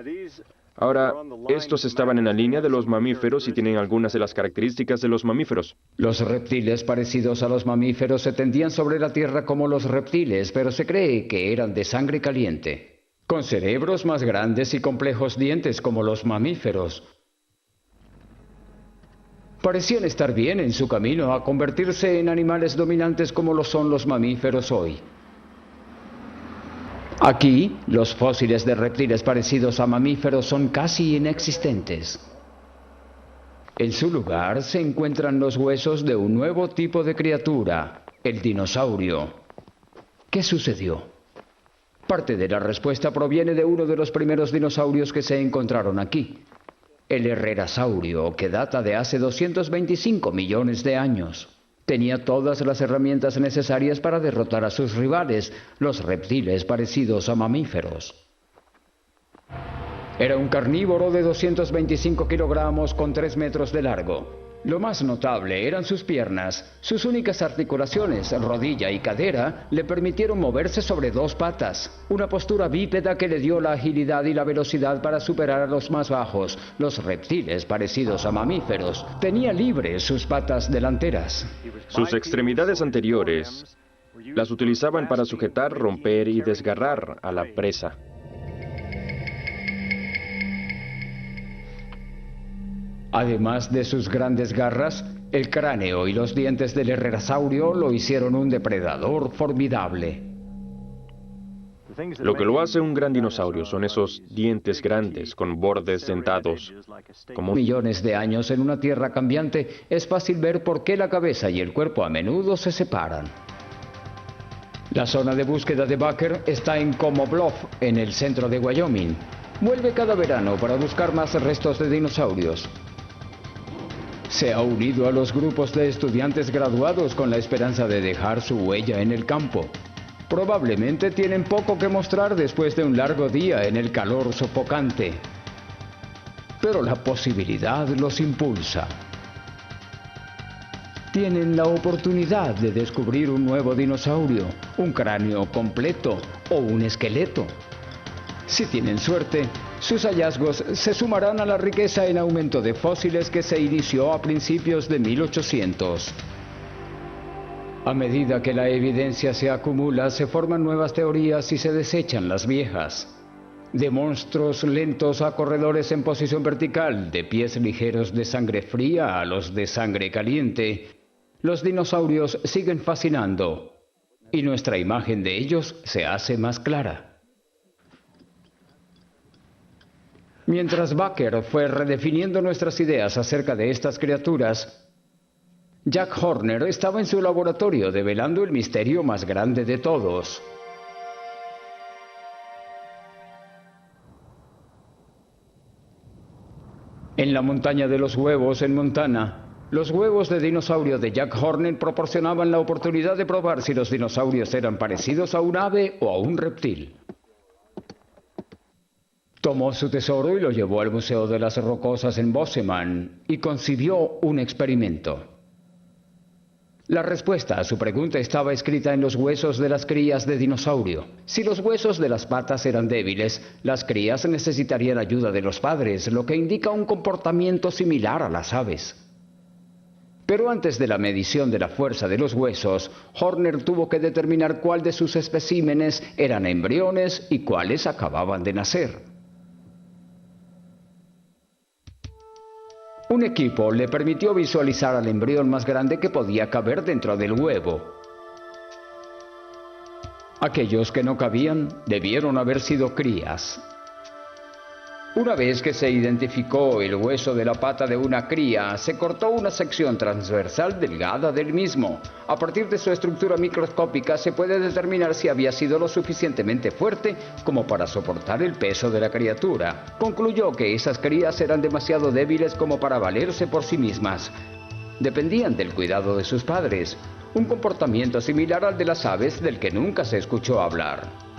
Ahora, estos estaban en la línea de los mamíferos y tienen algunas de las características de los mamíferos. Los reptiles parecidos a los mamíferos se tendían sobre la tierra como los reptiles, pero se cree que eran de sangre caliente, con cerebros más grandes y complejos dientes como los mamíferos. Parecían estar bien en su camino a convertirse en animales dominantes como lo son los mamíferos hoy. Aquí, los fósiles de reptiles parecidos a mamíferos son casi inexistentes. En su lugar se encuentran los huesos de un nuevo tipo de criatura, el dinosaurio. ¿Qué sucedió? Parte de la respuesta proviene de uno de los primeros dinosaurios que se encontraron aquí, el herrerasaurio, que data de hace 225 millones de años. Tenía todas las herramientas necesarias para derrotar a sus rivales, los reptiles parecidos a mamíferos. Era un carnívoro de 225 kilogramos con 3 metros de largo. Lo más notable eran sus piernas. Sus únicas articulaciones, rodilla y cadera, le permitieron moverse sobre 2 patas, una postura bípeda que le dio la agilidad y la velocidad para superar a los más bajos, los reptiles parecidos a mamíferos. Tenía libres sus patas delanteras. Sus extremidades anteriores las utilizaban para sujetar, romper y desgarrar a la presa. Además de sus grandes garras, el cráneo y los dientes del herrerasaurio lo hicieron un depredador formidable. Lo que lo hace un gran dinosaurio son esos dientes grandes con bordes dentados. Como millones de años en una tierra cambiante, es fácil ver por qué la cabeza y el cuerpo a menudo se separan. La zona de búsqueda de Baker está en Como Bluff, en el centro de Wyoming. Vuelve cada verano para buscar más restos de dinosaurios. Se ha unido a los grupos de estudiantes graduados con la esperanza de dejar su huella en el campo. Probablemente tienen poco que mostrar después de un largo día en el calor sofocante. Pero la posibilidad los impulsa. Tienen la oportunidad de descubrir un nuevo dinosaurio, un cráneo completo o un esqueleto. Si tienen suerte, sus hallazgos se sumarán a la riqueza en aumento de fósiles que se inició a principios de 1800. A medida que la evidencia se acumula, se forman nuevas teorías y se desechan las viejas. De monstruos lentos a corredores en posición vertical, de pies ligeros de sangre fría a los de sangre caliente, los dinosaurios siguen fascinando, y nuestra imagen de ellos se hace más clara. Mientras Baker fue redefiniendo nuestras ideas acerca de estas criaturas, Jack Horner estaba en su laboratorio develando el misterio más grande de todos. En la montaña de los huevos en Montana, los huevos de dinosaurio de Jack Horner proporcionaban la oportunidad de probar si los dinosaurios eran parecidos a un ave o a un reptil. Tomó su tesoro y lo llevó al Museo de las Rocosas en Bozeman y concibió un experimento. La respuesta a su pregunta estaba escrita en los huesos de las crías de dinosaurio. Si los huesos de las patas eran débiles, las crías necesitarían ayuda de los padres, lo que indica un comportamiento similar a las aves. Pero antes de la medición de la fuerza de los huesos, Horner tuvo que determinar cuál de sus especímenes eran embriones y cuáles acababan de nacer. Un equipo le permitió visualizar al embrión más grande que podía caber dentro del huevo. Aquellos que no cabían debieron haber sido crías. Una vez que se identificó el hueso de la pata de una cría, se cortó una sección transversal delgada del mismo. A partir de su estructura microscópica se puede determinar si había sido lo suficientemente fuerte como para soportar el peso de la criatura. Concluyó que esas crías eran demasiado débiles como para valerse por sí mismas. Dependían del cuidado de sus padres, un comportamiento similar al de las aves del que nunca se escuchó hablar.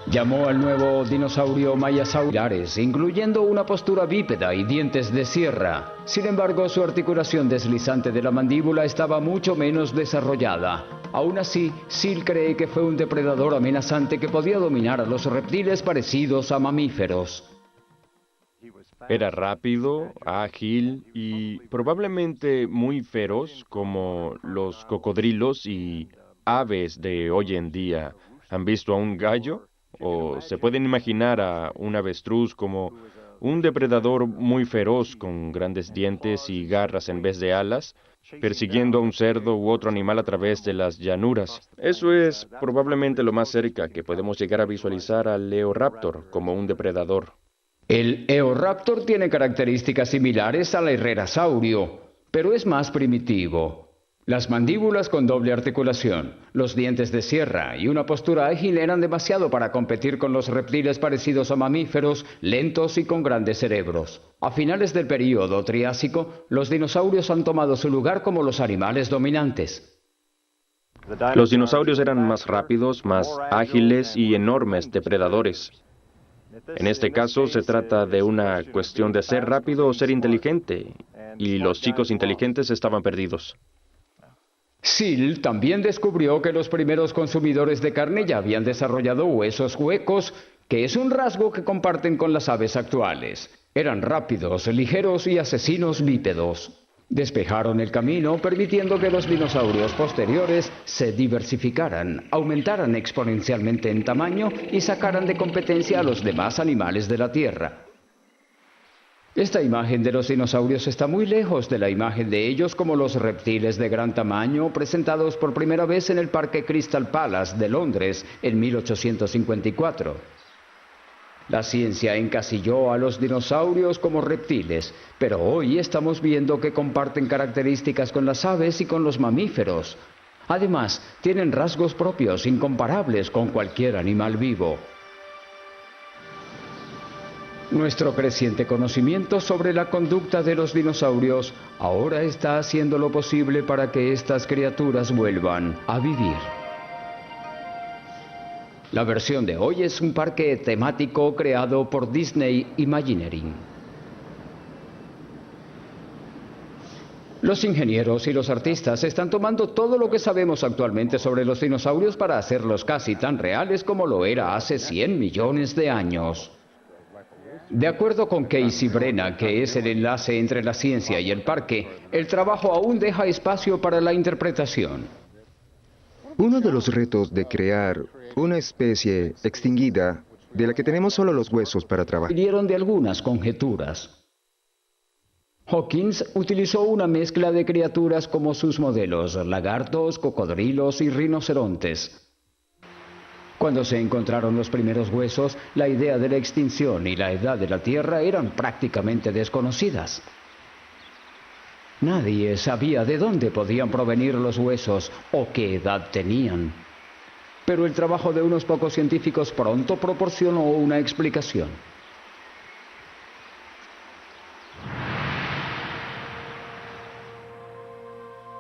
Llamó al nuevo dinosaurio Mayasaurus, incluyendo una postura bípeda y dientes de sierra. Sin embargo, su articulación deslizante de la mandíbula estaba mucho menos desarrollada. Aún así, Seal cree que fue un depredador amenazante que podía dominar a los reptiles parecidos a mamíferos. Era rápido, ágil y probablemente muy feroz como los cocodrilos y aves de hoy en día. ¿Han visto a un gallo? O se pueden imaginar a un avestruz como un depredador muy feroz con grandes dientes y garras en vez de alas, persiguiendo a un cerdo u otro animal a través de las llanuras. Eso es probablemente lo más cerca que podemos llegar a visualizar al Eoraptor como un depredador. El Eoraptor tiene características similares al Herrerasaurio, pero es más primitivo. Las mandíbulas con doble articulación, los dientes de sierra y una postura ágil eran demasiado para competir con los reptiles parecidos a mamíferos, lentos y con grandes cerebros. A finales del período Triásico, los dinosaurios han tomado su lugar como los animales dominantes. Los dinosaurios eran más rápidos, más ágiles y enormes depredadores. En este caso se trata de una cuestión de ser rápido o ser inteligente, y los chicos inteligentes estaban perdidos. Seal también descubrió que los primeros consumidores de carne ya habían desarrollado huesos huecos, que es un rasgo que comparten con las aves actuales. Eran rápidos, ligeros y asesinos bípedos. Despejaron el camino, permitiendo que los dinosaurios posteriores se diversificaran, aumentaran exponencialmente en tamaño y sacaran de competencia a los demás animales de la Tierra. Esta imagen de los dinosaurios está muy lejos de la imagen de ellos como los reptiles de gran tamaño presentados por primera vez en el Parque Crystal Palace de Londres en 1854. La ciencia encasilló a los dinosaurios como reptiles, pero hoy estamos viendo que comparten características con las aves y con los mamíferos. Además, tienen rasgos propios incomparables con cualquier animal vivo. Nuestro creciente conocimiento sobre la conducta de los dinosaurios ahora está haciendo lo posible para que estas criaturas vuelvan a vivir. La versión de hoy es un parque temático creado por Disney Imagineering. Los ingenieros y los artistas están tomando todo lo que sabemos actualmente sobre los dinosaurios para hacerlos casi tan reales como lo era hace 100 millones de años. De acuerdo con Casey Brenna, que es el enlace entre la ciencia y el parque, el trabajo aún deja espacio para la interpretación. Uno de los retos de crear una especie extinguida de la que tenemos solo los huesos para trabajar. Vinieron de algunas conjeturas. Hawkins utilizó una mezcla de criaturas como sus modelos, lagartos, cocodrilos y rinocerontes. Cuando se encontraron los primeros huesos, la idea de la extinción y la edad de la Tierra eran prácticamente desconocidas. Nadie sabía de dónde podían provenir los huesos o qué edad tenían. Pero el trabajo de unos pocos científicos pronto proporcionó una explicación.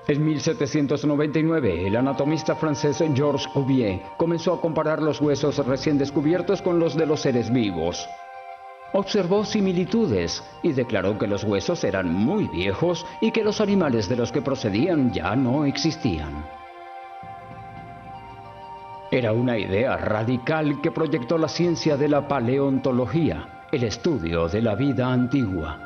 En 1799, el anatomista francés Georges Cuvier comenzó a comparar los huesos recién descubiertos con los de los seres vivos. Observó similitudes y declaró que los huesos eran muy viejos y que los animales de los que procedían ya no existían. Era una idea radical que proyectó la ciencia de la paleontología, el estudio de la vida antigua.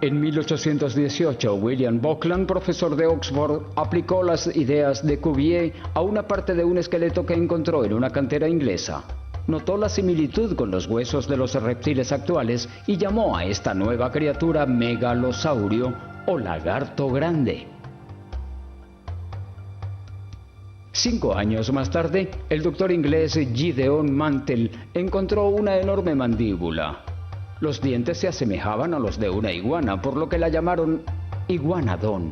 En 1818, William Buckland, profesor de Oxford, aplicó las ideas de Cuvier a una parte de un esqueleto que encontró en una cantera inglesa. Notó la similitud con los huesos de los reptiles actuales y llamó a esta nueva criatura megalosaurio o lagarto grande. 5 años más tarde, el doctor inglés Gideon Mantel encontró una enorme mandíbula. Los dientes se asemejaban a los de una iguana, por lo que la llamaron iguanodon.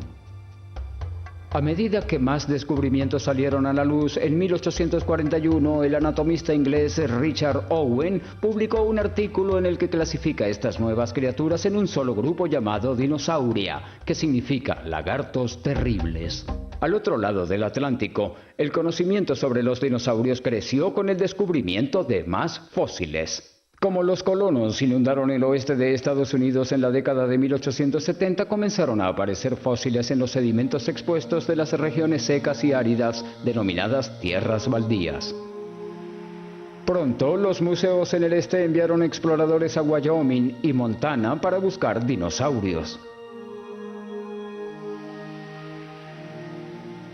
A medida que más descubrimientos salieron a la luz, en 1841 el anatomista inglés Richard Owen publicó un artículo en el que clasifica estas nuevas criaturas en un solo grupo llamado dinosauria, que significa lagartos terribles. Al otro lado del Atlántico, el conocimiento sobre los dinosaurios creció con el descubrimiento de más fósiles. Como los colonos inundaron el oeste de Estados Unidos en la década de 1870, comenzaron a aparecer fósiles en los sedimentos expuestos de las regiones secas y áridas, denominadas tierras baldías. Pronto, los museos en el este enviaron exploradores a Wyoming y Montana para buscar dinosaurios.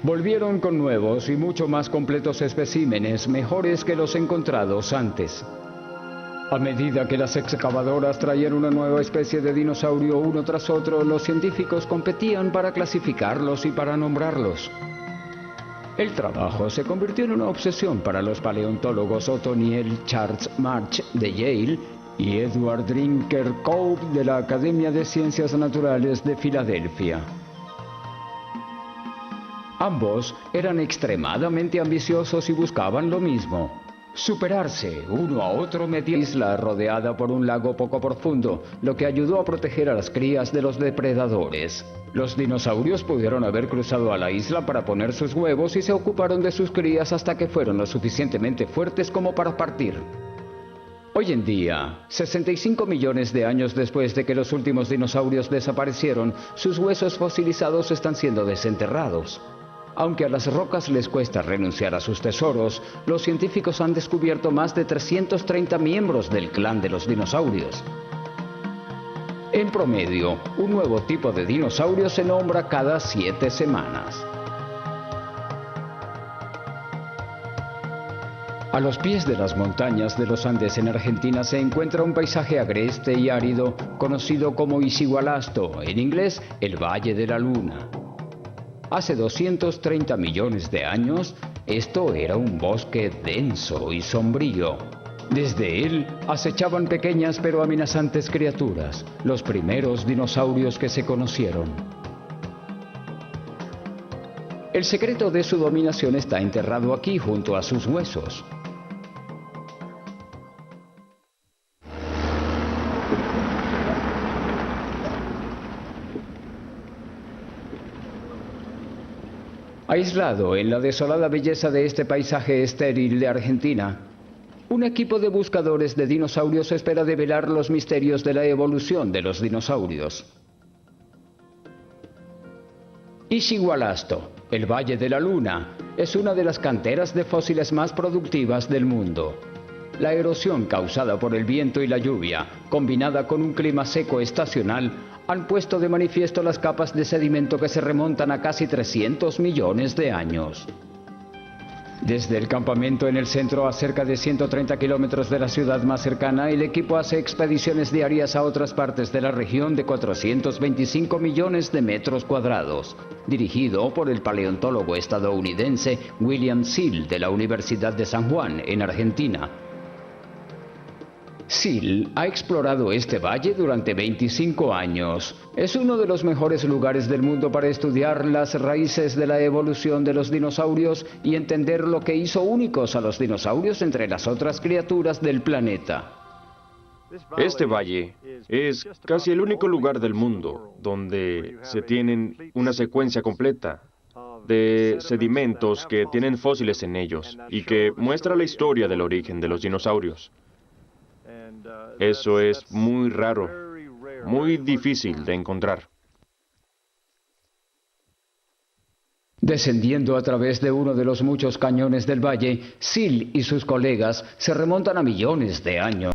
Volvieron con nuevos y mucho más completos especímenes, mejores que los encontrados antes. A medida que las excavadoras traían una nueva especie de dinosaurio uno tras otro, los científicos competían para clasificarlos y para nombrarlos. El trabajo se convirtió en una obsesión para los paleontólogos Othniel Charles March de Yale y Edward Drinker Cope de la Academia de Ciencias Naturales de Filadelfia. Ambos eran extremadamente ambiciosos y buscaban lo mismo: superarse uno a otro mediante una isla rodeada por un lago poco profundo, lo que ayudó a proteger a las crías de los depredadores. Los dinosaurios pudieron haber cruzado a la isla para poner sus huevos y se ocuparon de sus crías hasta que fueron lo suficientemente fuertes como para partir. Hoy en día, 65 millones de años después de que los últimos dinosaurios desaparecieron, sus huesos fosilizados están siendo desenterrados. Aunque a las rocas les cuesta renunciar a sus tesoros, los científicos han descubierto más de 330 miembros del clan de los dinosaurios. En promedio, un nuevo tipo de dinosaurio se nombra cada 7 semanas. A los pies de las montañas de los Andes en Argentina se encuentra un paisaje agreste y árido conocido como Isigualasto, en inglés el Valle de la Luna. Hace 230 millones de años, esto era un bosque denso y sombrío. Desde él acechaban pequeñas pero amenazantes criaturas, los primeros dinosaurios que se conocieron. El secreto de su dominación está enterrado aquí junto a sus huesos. Aislado en la desolada belleza de este paisaje estéril de Argentina, un equipo de buscadores de dinosaurios espera develar los misterios de la evolución de los dinosaurios. Isigualasto, el Valle de la Luna, es una de las canteras de fósiles más productivas del mundo. La erosión causada por el viento y la lluvia, combinada con un clima seco estacional, han puesto de manifiesto las capas de sedimento que se remontan a casi 300 millones de años. Desde el campamento en el centro, a cerca de 130 kilómetros de la ciudad más cercana, el equipo hace expediciones diarias a otras partes de la región de 425 millones de metros cuadrados, dirigido por el paleontólogo estadounidense William Seal de la Universidad de San Juan, en Argentina. Seal ha explorado este valle durante 25 años. Es uno de los mejores lugares del mundo para estudiar las raíces de la evolución de los dinosaurios y entender lo que hizo únicos a los dinosaurios entre las otras criaturas del planeta. Este valle es casi el único lugar del mundo donde se tienen una secuencia completa de sedimentos que tienen fósiles en ellos y que muestra la historia del origen de los dinosaurios. Eso es muy raro, muy difícil de encontrar. Descendiendo a través de uno de los muchos cañones del valle, Sil y sus colegas se remontan a millones de años.